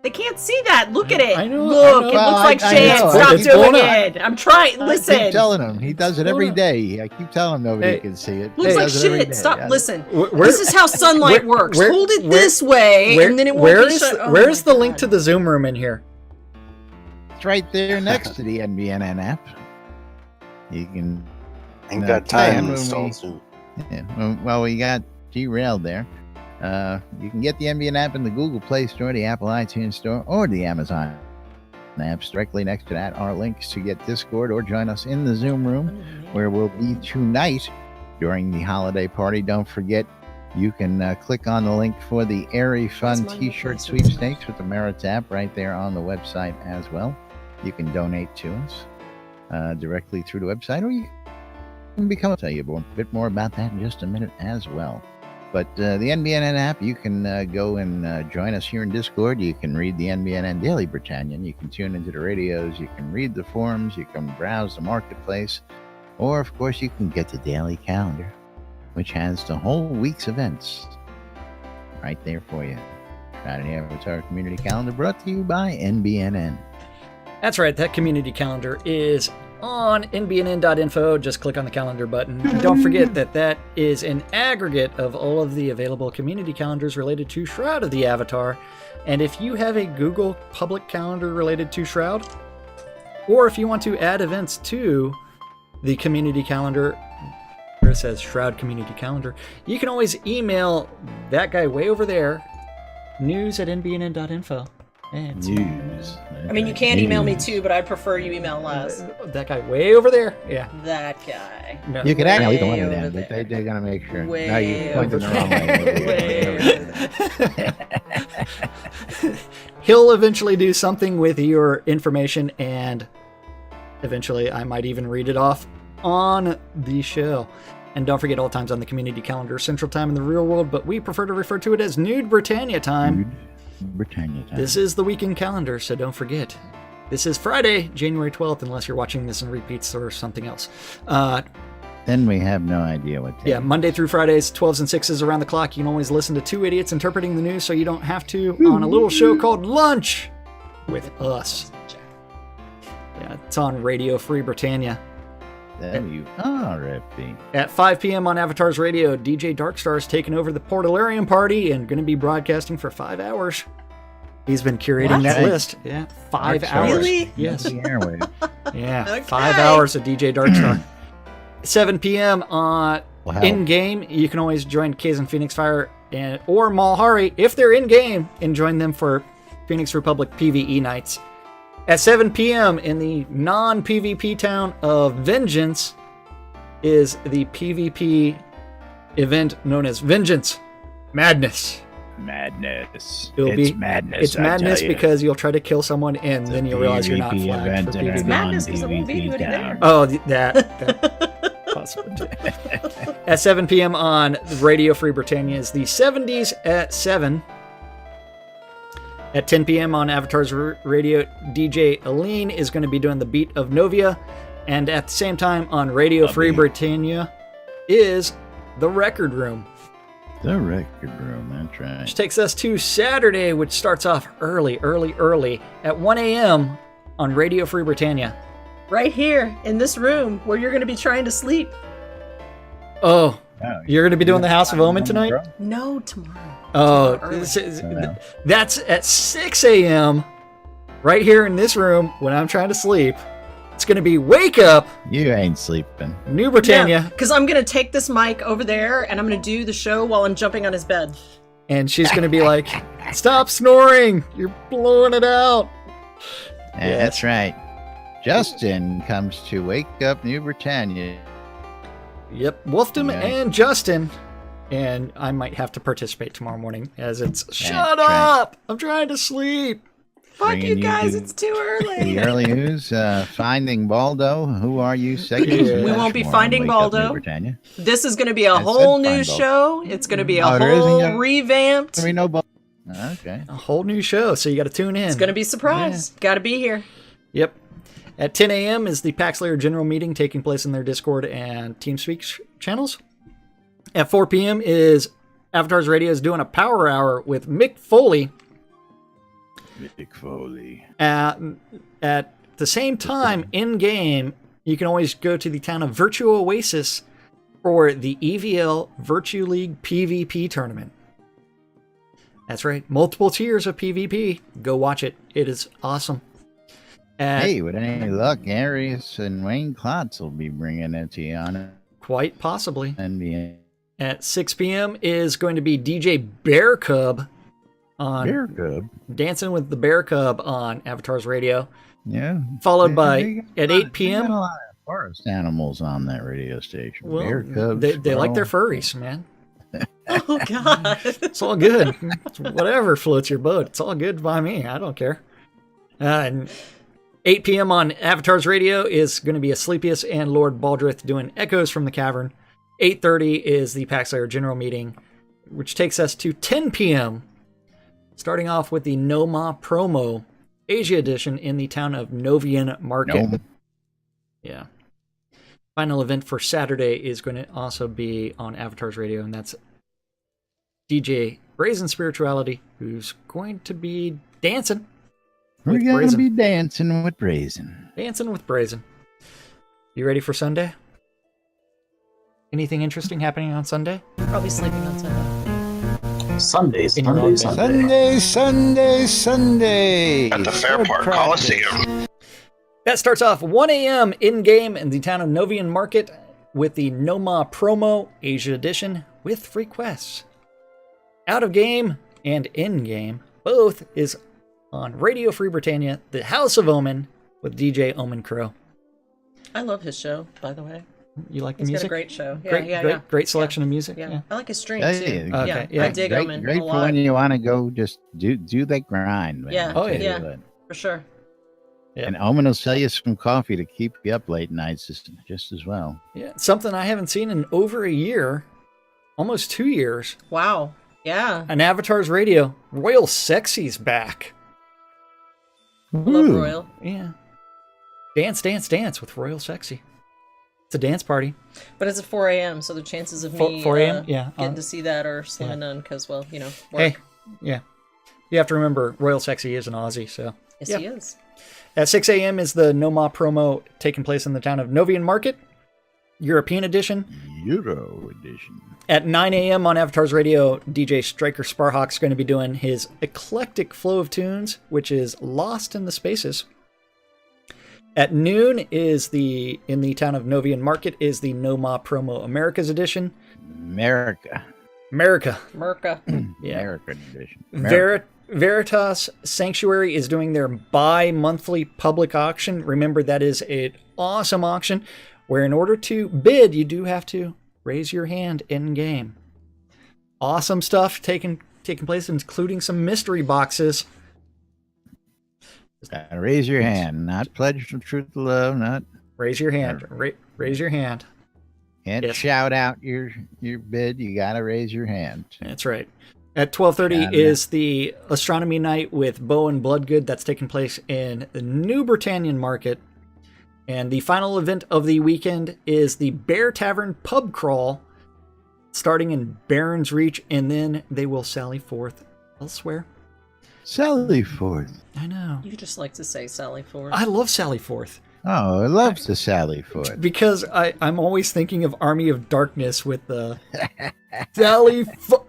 [SPEAKER 4] They can't see that. Look at it.
[SPEAKER 3] I know,
[SPEAKER 4] Look,
[SPEAKER 3] I know.
[SPEAKER 4] it
[SPEAKER 2] Well,
[SPEAKER 4] looks like
[SPEAKER 2] I
[SPEAKER 4] Shan.
[SPEAKER 2] know.
[SPEAKER 4] Stop
[SPEAKER 2] It's
[SPEAKER 4] doing
[SPEAKER 3] blown up.
[SPEAKER 4] it. I'm trying.
[SPEAKER 2] I
[SPEAKER 4] Listen.
[SPEAKER 2] keep telling him. He does it every
[SPEAKER 3] Hold on.
[SPEAKER 2] day. I keep telling him nobody
[SPEAKER 3] Hey.
[SPEAKER 2] can see it.
[SPEAKER 4] Looks
[SPEAKER 2] He
[SPEAKER 4] like
[SPEAKER 2] does it every
[SPEAKER 4] shit.
[SPEAKER 2] day.
[SPEAKER 4] Stop.
[SPEAKER 2] Yeah.
[SPEAKER 4] Listen.
[SPEAKER 3] Where-
[SPEAKER 4] This is how sunlight works. Hold it this way, and then it won't be shut. Oh
[SPEAKER 3] where's
[SPEAKER 4] my
[SPEAKER 3] the link
[SPEAKER 4] God.
[SPEAKER 3] to the Zoom room in here?
[SPEAKER 2] It's right there next to the NBNN app. You can.
[SPEAKER 6] Ain't
[SPEAKER 2] No,
[SPEAKER 6] got time
[SPEAKER 2] Tim,
[SPEAKER 6] to
[SPEAKER 2] when
[SPEAKER 6] install
[SPEAKER 2] we-
[SPEAKER 6] soon.
[SPEAKER 2] Yeah, well, we got derailed there. You can get the NBN app in the Google Play Store, the Apple iTunes Store, or the Amazon apps. Directly next to that are links to get Discord or join us in the Zoom room, where we'll be tonight during the holiday party. Don't forget, you can click on the link for the Airy Fun
[SPEAKER 4] That's my
[SPEAKER 2] T-shirt
[SPEAKER 4] replacement.
[SPEAKER 2] sweepstakes with the Merits app right there on the website as well. You can donate to us directly through the website, or you can become. I'll tell you a bit more about that in just a minute as well. But the NBNN app, you can go and join us here in Discord. You can read the NBNN Daily Britannian. You can tune into the radios. You can read the forums. You can browse the marketplace. Or, of course, you can get the daily calendar, which has the whole week's events right there for you. Shroud of the Avatar Community Calendar brought to you by NBNN.
[SPEAKER 3] That's right. That community calendar is on nbnn.info. Just click on the calendar button. And don't forget that that is an aggregate of all of the available community calendars related to Shroud of the Avatar. And if you have a Google public calendar related to Shroud, or if you want to add events to the community calendar, where it says Shroud Community Calendar, you can always email that guy way over there, news@nbnn.info. And
[SPEAKER 2] News.
[SPEAKER 4] I mean, you can email me
[SPEAKER 2] News.
[SPEAKER 4] too, but I prefer you email Laz.
[SPEAKER 3] that guy way over there. Yeah.
[SPEAKER 4] That guy.
[SPEAKER 3] No.
[SPEAKER 2] You can actually
[SPEAKER 4] Way
[SPEAKER 2] one of
[SPEAKER 4] over
[SPEAKER 2] them, but
[SPEAKER 4] there.
[SPEAKER 2] they're going to make sure.
[SPEAKER 4] Way
[SPEAKER 2] No, you pointed the wrong way.
[SPEAKER 4] Way
[SPEAKER 3] He'll eventually do something with your information, and eventually I might even read it off on the show. And don't forget, all times on the community calendar, Central Time in the real world, but we prefer to refer to it as Nude Britannia Time.
[SPEAKER 2] Britannia time.
[SPEAKER 3] This is the weekend calendar, so don't forget. This is Friday, January 12th, unless you're watching this in repeats or something else.
[SPEAKER 2] Then we have no idea what day.
[SPEAKER 3] Yeah, Monday through Fridays, 12s and 6s around the clock. You can always listen to two idiots interpreting the news, so you don't have to, on a little show called Lunch with us. Yeah, it's on Radio Free Britannia.
[SPEAKER 2] WRFB.
[SPEAKER 3] At 5 p.m. on Avatar's Radio, DJ Darkstar is taking over the Portalarium party and going to be broadcasting for 5 hours. He's been curating
[SPEAKER 4] What?
[SPEAKER 3] that list. Yeah, 5
[SPEAKER 2] Darkstar.
[SPEAKER 3] hours.
[SPEAKER 4] Really?
[SPEAKER 3] Yes.
[SPEAKER 2] The airwaves.
[SPEAKER 3] Yeah,
[SPEAKER 4] Okay.
[SPEAKER 3] 5 hours of DJ Darkstar. 7 p.m.
[SPEAKER 2] Well,
[SPEAKER 3] in game. You can always join Kazan Phoenix Fire or Malhari if they're in game, and join them for Phoenix Republic PvE nights. At 7 p.m. in the non-PvP town of Vengeance, is the PvP event known as Vengeance Madness.
[SPEAKER 2] Madness.
[SPEAKER 3] It's
[SPEAKER 2] madness.
[SPEAKER 3] It's madness because you'll try to kill someone and then you'll realize you're not
[SPEAKER 2] PvP
[SPEAKER 3] flagged
[SPEAKER 2] event
[SPEAKER 3] for
[SPEAKER 2] and
[SPEAKER 3] PvP.
[SPEAKER 2] our
[SPEAKER 4] madness 'cause it won't be
[SPEAKER 2] non-PvP
[SPEAKER 4] anybody there.
[SPEAKER 2] down.
[SPEAKER 3] Oh, that possibly too. At 7 p.m. on Radio Free Britannia is the 70s at 7. At 10 p.m. on Avatar's Radio, DJ Aline is going to be doing the Beat of Novia. And at the same time on Radio Free Britannia is The Record Room.
[SPEAKER 2] The Record Room, that's right.
[SPEAKER 3] Which takes us to Saturday, which starts off early at 1 a.m. on Radio Free Britannia.
[SPEAKER 4] Right here in this room where you're going to be trying to sleep.
[SPEAKER 3] Oh, you're going to be doing the House of Omen tonight?
[SPEAKER 4] No, tomorrow.
[SPEAKER 3] Oh,
[SPEAKER 4] Tomorrow
[SPEAKER 3] that's at 6 a.m. right here in this room when I'm trying to sleep. It's going to be Wake Up,
[SPEAKER 2] You ain't sleeping.
[SPEAKER 3] New Britannia.
[SPEAKER 4] Because I'm going to take this mic over there and I'm going to do the show while I'm jumping on his bed.
[SPEAKER 3] And she's going to be like, stop snoring. You're blowing it out.
[SPEAKER 2] Yeah, that's right. Justin comes to Wake Up New Britannia.
[SPEAKER 3] Yep, Wolfdom
[SPEAKER 2] Yeah.
[SPEAKER 3] and Justin. And I might have to participate tomorrow morning as it's, shut
[SPEAKER 2] right.
[SPEAKER 3] up. I'm trying to sleep.
[SPEAKER 4] Fuck
[SPEAKER 2] Bringing
[SPEAKER 4] you
[SPEAKER 2] you
[SPEAKER 4] guys,
[SPEAKER 2] to
[SPEAKER 4] it's too early.
[SPEAKER 2] The early news, Finding Baldo. Who are you? Segment
[SPEAKER 3] Yeah.
[SPEAKER 4] We won't be
[SPEAKER 2] Rushmore on
[SPEAKER 4] finding
[SPEAKER 2] Wake Up New
[SPEAKER 4] Baldo.
[SPEAKER 2] Britannia.
[SPEAKER 4] This is going to be a
[SPEAKER 2] I
[SPEAKER 4] whole
[SPEAKER 2] said
[SPEAKER 4] new
[SPEAKER 2] find
[SPEAKER 4] show. It's going to be a
[SPEAKER 2] Oh, there isn't
[SPEAKER 4] whole
[SPEAKER 2] yet?
[SPEAKER 4] revamped.
[SPEAKER 2] There ain't no Baldo. Okay.
[SPEAKER 3] A whole new show, so you got to tune in.
[SPEAKER 4] It's going to be a surprise. Got to be here.
[SPEAKER 3] Yep. At 10 a.m. is the PAX Layer General Meeting taking place in their Discord and TeamSpeak channels. At 4 p.m. is Avatar's Radio is doing a power hour with Mick Foley.
[SPEAKER 2] Mick Foley.
[SPEAKER 3] At the same time, in-game, you can always go to the town of Virtue Oasis for the EVL Virtue League PvP tournament. That's right. Multiple tiers of PvP. Go watch it. It is awesome.
[SPEAKER 2] Hey, with any luck, Arius and Wayne Klotz will be bringing it to you on it.
[SPEAKER 3] Quite possibly.
[SPEAKER 2] NBA.
[SPEAKER 3] At 6 p.m. is going to be DJ Bear Cub on
[SPEAKER 2] Bear Cub.
[SPEAKER 3] Dancing with the Bear Cub on Avatar's Radio.
[SPEAKER 2] Yeah.
[SPEAKER 3] Followed
[SPEAKER 2] They
[SPEAKER 3] by
[SPEAKER 2] got
[SPEAKER 3] at
[SPEAKER 2] a lot-
[SPEAKER 3] 8 p.m.
[SPEAKER 2] They got a lot of forest animals on that radio station.
[SPEAKER 3] Well,
[SPEAKER 2] Bear Cubs.
[SPEAKER 3] they like their
[SPEAKER 2] bro.
[SPEAKER 3] furries, man.
[SPEAKER 4] Oh, God.
[SPEAKER 3] It's all good. Whatever floats your boat. It's all good by me. I don't care. And 8 p.m. on Avatar's Radio is going to be Asclepius and Lord Baldrith doing Echoes from the Cavern. 8:30 is the PAX Layer General Meeting, which takes us to 10 p.m. Starting off with the Noma promo Asia edition in the town of Novian Market.
[SPEAKER 2] Gnome.
[SPEAKER 3] Yeah. Final event for Saturday is going to also be on Avatar's Radio, and that's DJ Brazen Spirituality, who's going to be dancing.
[SPEAKER 2] We're
[SPEAKER 3] with
[SPEAKER 2] going to
[SPEAKER 3] Brazen.
[SPEAKER 2] be dancing with Brazen.
[SPEAKER 3] Dancing with Brazen. You ready for Sunday? Anything interesting happening on Sunday?
[SPEAKER 4] Probably sleeping on Sunday.
[SPEAKER 3] In your own bed.
[SPEAKER 2] Sunday.
[SPEAKER 6] At the Fair Park Coliseum.
[SPEAKER 3] That starts off 1 a.m. in-game in the town of Novian Market with the Noma promo Asia edition with free quests. Out of game and in-game, both is on Radio Free Britannia, the House of Omen with DJ Omen Crow.
[SPEAKER 4] I love his show, by the way.
[SPEAKER 3] You like the
[SPEAKER 4] He's got
[SPEAKER 3] music?
[SPEAKER 4] a great show. Yeah,
[SPEAKER 3] Great selection of music.
[SPEAKER 4] Yeah.
[SPEAKER 3] Yeah.
[SPEAKER 4] I like his stream,
[SPEAKER 2] Yeah,
[SPEAKER 4] too.
[SPEAKER 2] yeah.
[SPEAKER 3] Okay,
[SPEAKER 4] Yeah,
[SPEAKER 3] yeah.
[SPEAKER 4] I dig
[SPEAKER 2] great,
[SPEAKER 4] Omen
[SPEAKER 2] great
[SPEAKER 4] a
[SPEAKER 2] for
[SPEAKER 4] lot.
[SPEAKER 2] when you want to go just do that grind. Man.
[SPEAKER 4] Yeah,
[SPEAKER 3] Oh,
[SPEAKER 2] I'll tell you
[SPEAKER 4] yeah.
[SPEAKER 2] that.
[SPEAKER 4] For sure.
[SPEAKER 3] Yeah.
[SPEAKER 2] And Omen will sell you some coffee to keep you up late nights just as well.
[SPEAKER 3] Yeah, something I haven't seen in over a year, almost 2 years.
[SPEAKER 4] Wow. Yeah.
[SPEAKER 3] On Avatar's Radio, Royal Sexy's back.
[SPEAKER 4] I love
[SPEAKER 2] Ooh.
[SPEAKER 4] Royal.
[SPEAKER 3] Yeah. Dance, dance, dance with Royal Sexy. It's a dance party.
[SPEAKER 4] But it's at 4 a.m., so the chances of
[SPEAKER 3] 4
[SPEAKER 4] me
[SPEAKER 3] 4 a.m.? Yeah.
[SPEAKER 4] getting to see that are slim and none because, well, work.
[SPEAKER 3] Hey, yeah. You have to remember, Royal Sexy is an Aussie, so.
[SPEAKER 4] Yes,
[SPEAKER 3] yeah.
[SPEAKER 4] he is.
[SPEAKER 3] At 6 a.m. is the Noma promo taking place in the town of Novian Market, European edition.
[SPEAKER 2] Euro edition.
[SPEAKER 3] At 9 a.m. on Avatar's Radio, DJ Striker Sparhawk's going to be doing his eclectic flow of tunes, which is Lost in the Spaces. At noon is in the town of Novian Market is the Noma promo Americas edition.
[SPEAKER 2] America.
[SPEAKER 3] America.
[SPEAKER 4] Merca.
[SPEAKER 3] Yeah.
[SPEAKER 2] America edition.
[SPEAKER 3] Veritas Sanctuary is doing their bi-monthly public auction. Remember, that is an awesome auction where in order to bid, you do have to raise your hand in game. Awesome stuff taking place, including some mystery boxes.
[SPEAKER 2] Raise your hand, not pledge to truth to love, not
[SPEAKER 3] raise your hand. Raise your hand.
[SPEAKER 2] Can't shout out your bid. You got to raise your hand.
[SPEAKER 3] That's right. At 12:30 is the Astronomy Night with Bo and Bloodgood. That's taking place in the New Britannian Market. And the final event of the weekend is the Bear Tavern Pub Crawl, starting in Baron's Reach, and then they will sally forth elsewhere.
[SPEAKER 2] Sally forth.
[SPEAKER 3] I know.
[SPEAKER 4] You just like to say Sally forth.
[SPEAKER 3] I love Sally forth.
[SPEAKER 2] Oh, I love to sally forth.
[SPEAKER 3] Because I'm always thinking of Army of Darkness with the Sally forth.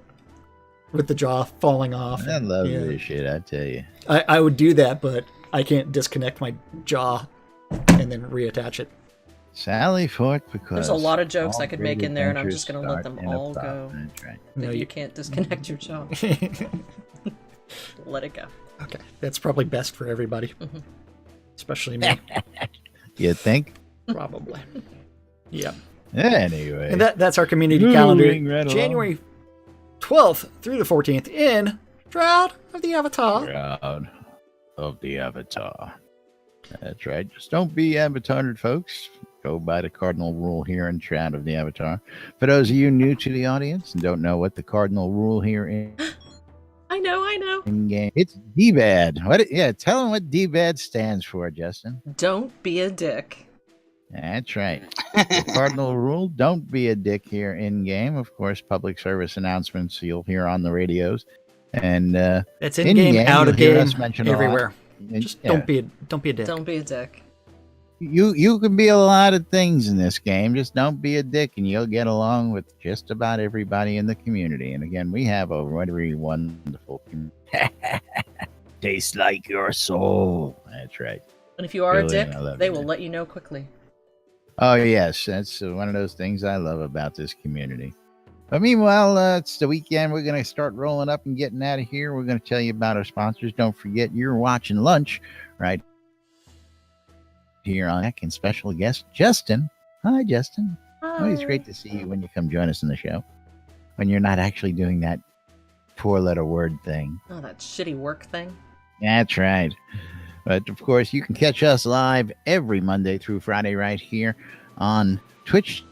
[SPEAKER 3] With the jaw falling off.
[SPEAKER 2] I love this shit, I tell you.
[SPEAKER 3] I would do that, but I can't disconnect my jaw and then reattach it.
[SPEAKER 2] Sally forth because
[SPEAKER 4] there's a lot of jokes I could make in there, and I'm just going to let them all go.
[SPEAKER 2] That's right.
[SPEAKER 4] No, you can't disconnect your jaw. Let it go.
[SPEAKER 3] Okay, that's probably best for everybody, especially me.
[SPEAKER 2] You think?
[SPEAKER 3] Probably. Yeah.
[SPEAKER 2] Anyway.
[SPEAKER 3] And that's our community calendar. January 12th through the 14th in Shroud of the Avatar.
[SPEAKER 2] Shroud of the Avatar. That's right. Just don't be avatared, folks. Go by the cardinal rule here in Shroud of the Avatar. For those of you new to the audience and don't know what the cardinal rule here is.
[SPEAKER 4] I know.
[SPEAKER 2] In game, it's D-Bad. Tell them what D-Bad stands for, Justin.
[SPEAKER 4] Don't be a dick.
[SPEAKER 2] That's right. The cardinal rule, don't be a dick here in game. Of course, public service announcements you'll hear on the radios. And
[SPEAKER 3] it's in game, out of game, everywhere. Just
[SPEAKER 2] yeah.
[SPEAKER 3] don't be a dick.
[SPEAKER 4] Don't be a dick.
[SPEAKER 2] You can be a lot of things in this game. Just don't be a dick, and you'll get along with just about everybody in the community. And again, we have a very wonderful community. Tastes like your soul. That's right.
[SPEAKER 4] And if you are a dick, they will let you know quickly.
[SPEAKER 2] Oh, yes. That's one of those things I love about this community. But meanwhile, it's the weekend. We're going to start rolling up and getting out of here. We're going to tell you about our sponsors. Don't forget, you're watching Lunch right here on Jack and special guest Justin. Hi, Justin.
[SPEAKER 4] Hi.
[SPEAKER 2] Always great to see you when you come join us in the show. When you're not actually doing that four-letter word thing.
[SPEAKER 4] Oh, that shitty work thing.
[SPEAKER 2] That's right. But, of course, you can catch us live every Monday through Friday right here on Twitch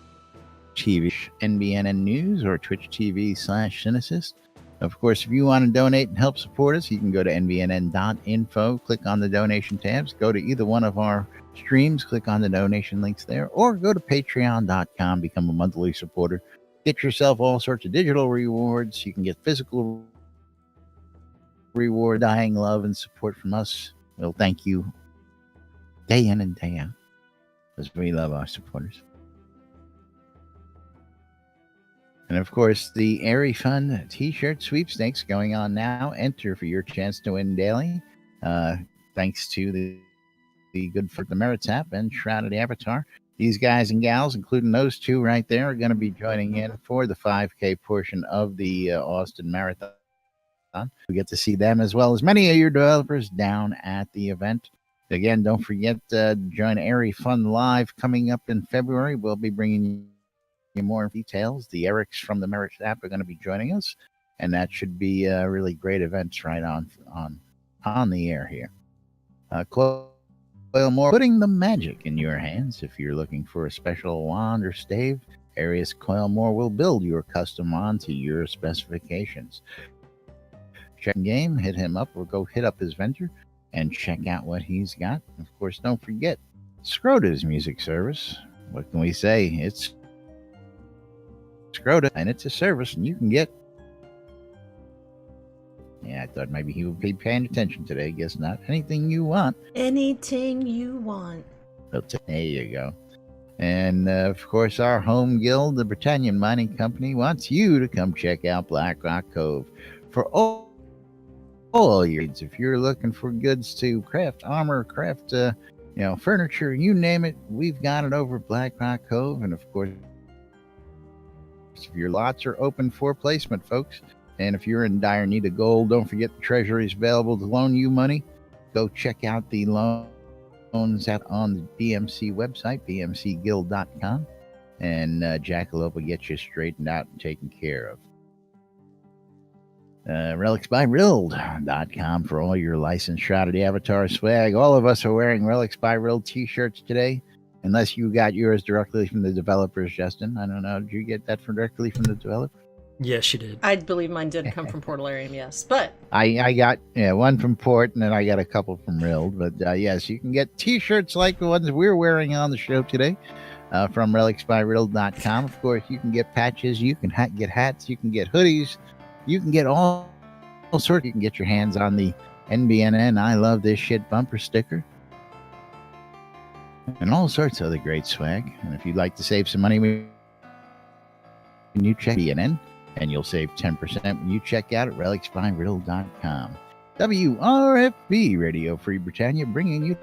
[SPEAKER 2] TV, NBNN News, or Twitch TV/Synesist. Of course, if you want to donate and help support us, you can go to nbnn.info, click on the donation tabs, go to either one of our streams, click on the donation links there, or go to patreon.com, become a monthly supporter. Get yourself all sorts of digital rewards. You can get physical reward, dying love, and support from us. We'll thank you day in and day out, because we love our supporters. And of course, the Airy Fun t-shirt sweepstakes going on now. Enter for your chance to win daily. Thanks to the Good for the Merits app and Shroud of the Avatar. These guys and gals, including those two right there, are going to be joining in for the 5K portion of the Austin Marathon. We get to see them as well as many of your developers down at the event. Again, don't forget to join Airy Fun Live coming up in February. We'll be bringing you more details. The Erics from the Merits app are going to be joining us, and that should be a really great event right on the air here. Coil More, putting the magic in your hands. If you're looking for a special wand or stave, Arius Coil More will build your custom wand to your specifications. Check game, hit him up, or go hit up his vendor and check out what he's got. Of course, don't forget Scrota's music service. What can we say? It's Scrota, and it's a service, and you can get. Yeah, I thought maybe he would be paying attention today. Guess not. Anything you want.
[SPEAKER 4] Anything you want.
[SPEAKER 2] There you go. And of course, our home guild, the Britannian Mining Company, wants you to come check out Black Rock Cove for all your needs. If you're looking for goods to craft armor, craft furniture, you name it, we've got it over at Black Rock Cove. And of course, if your lots are open for placement, folks, and if you're in dire need of gold, don't forget the treasury is available to loan you money. Go check out the loan out on the BMC website, bmcguild.com, and Jackalope will get you straightened out and taken care of. Relicsbyrilled.com for all your licensed Shrouded Avatar swag. All of us are wearing Relics by Rilled t-shirts today, unless you got yours directly from the developers, Justin. I don't know. Did you get that directly from the developers?
[SPEAKER 3] Yes, you did.
[SPEAKER 4] I believe mine did come from Portalarium, yes. But
[SPEAKER 2] I got one from Port, and then I got a couple from Rilled. But yes, you can get t-shirts like the ones we're wearing on the show today from relicsbyrilled.com. Of course, you can get patches, you can get hats, you can get hoodies, you can get all sorts. You can get your hands on the NBNN I Love This Shit bumper sticker and all sorts of other great swag. And if you'd like to save some money when you check BNN, and you'll save 10% when you check out at relicsbyrilled.com. WRFB Radio Free Britannia, bringing you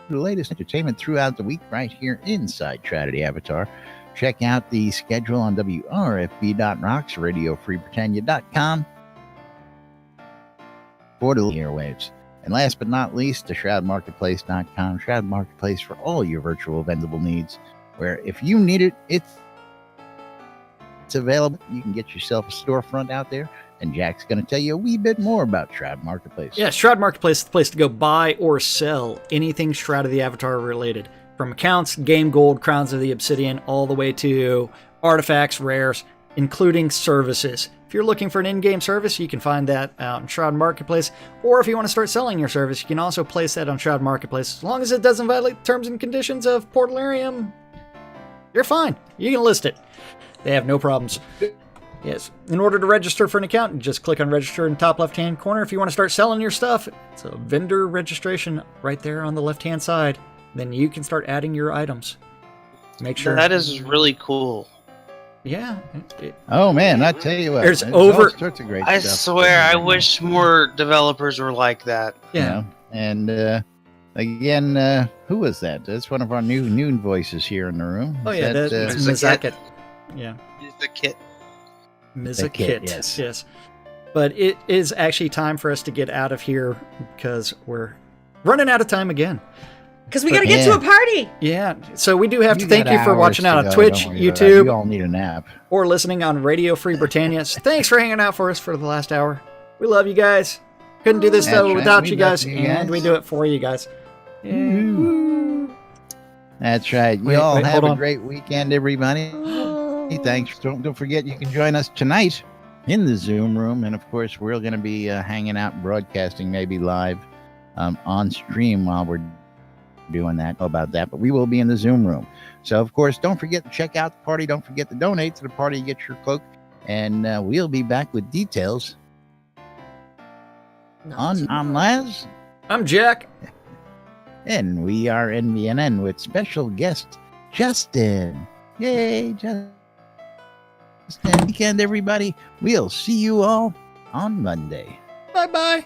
[SPEAKER 2] the latest entertainment throughout the week right here inside Shrouded Avatar. Check out the schedule on WRFB.rocks, RadioFreeBritannia.com for the airwaves. And last but not least, the ShroudMarketplace.com, Shroud Marketplace for all your virtual vendable needs, where if you need it, it's available. You can get yourself a storefront out there, and Jack's going to tell you a wee bit more about Shroud Marketplace.
[SPEAKER 3] Yeah, Shroud Marketplace is the place to go buy or sell anything Shroud of the Avatar related. From accounts, game gold, crowns of the obsidian, all the way to artifacts, rares, including services. If you're looking for an in-game service, you can find that out in Shroud Marketplace. Or if you want to start selling your service, you can also place that on Shroud Marketplace. As long as it doesn't violate terms and conditions of Portalarium, you're fine. You can list it. They have no problems. Yes. In order to register for an account, just click on register in the top left-hand corner. If you want to start selling your stuff, it's a vendor registration right there on the left-hand side. Then you can start adding your items. Make sure.
[SPEAKER 7] That is really cool.
[SPEAKER 3] Yeah.
[SPEAKER 2] Oh man, I tell you what,
[SPEAKER 3] there's
[SPEAKER 2] all sorts of great
[SPEAKER 7] I
[SPEAKER 2] stuff.
[SPEAKER 7] swear, I wish more developers were like that.
[SPEAKER 3] Yeah.
[SPEAKER 2] And again, who was that? That's one of our new voices here in the room.
[SPEAKER 3] Oh yeah, that's Mizakit. Yeah.
[SPEAKER 7] The kit.
[SPEAKER 3] Mizakit. Yes. But it is actually time for us to get out of here because we're running out of time again.
[SPEAKER 4] because we got to get to a party.
[SPEAKER 3] Yeah. So we do have to thank you for watching out on Twitch, YouTube.
[SPEAKER 2] You all need a nap.
[SPEAKER 3] Or listening on Radio Free Britannia. So thanks for hanging out for us for the last hour. We love you guys. Couldn't do this though without you guys, and we do it for you guys. Yeah.
[SPEAKER 2] That's right. You all have a great weekend, everybody. Thanks. Don't forget you can join us tonight in the Zoom room, and of course we're going to be hanging out, broadcasting maybe live on stream while we're doing that. About that, but we will be in the Zoom room. So of course, don't forget to check out the party. Don't forget to donate to the party. Get your cloak, and we'll be back with details. I'm Laz.
[SPEAKER 3] I'm Jack.
[SPEAKER 2] And we are NVNN with special guest Justin. Yay, Justin. Weekend, everybody. We'll see you all on Monday.
[SPEAKER 3] Bye-bye.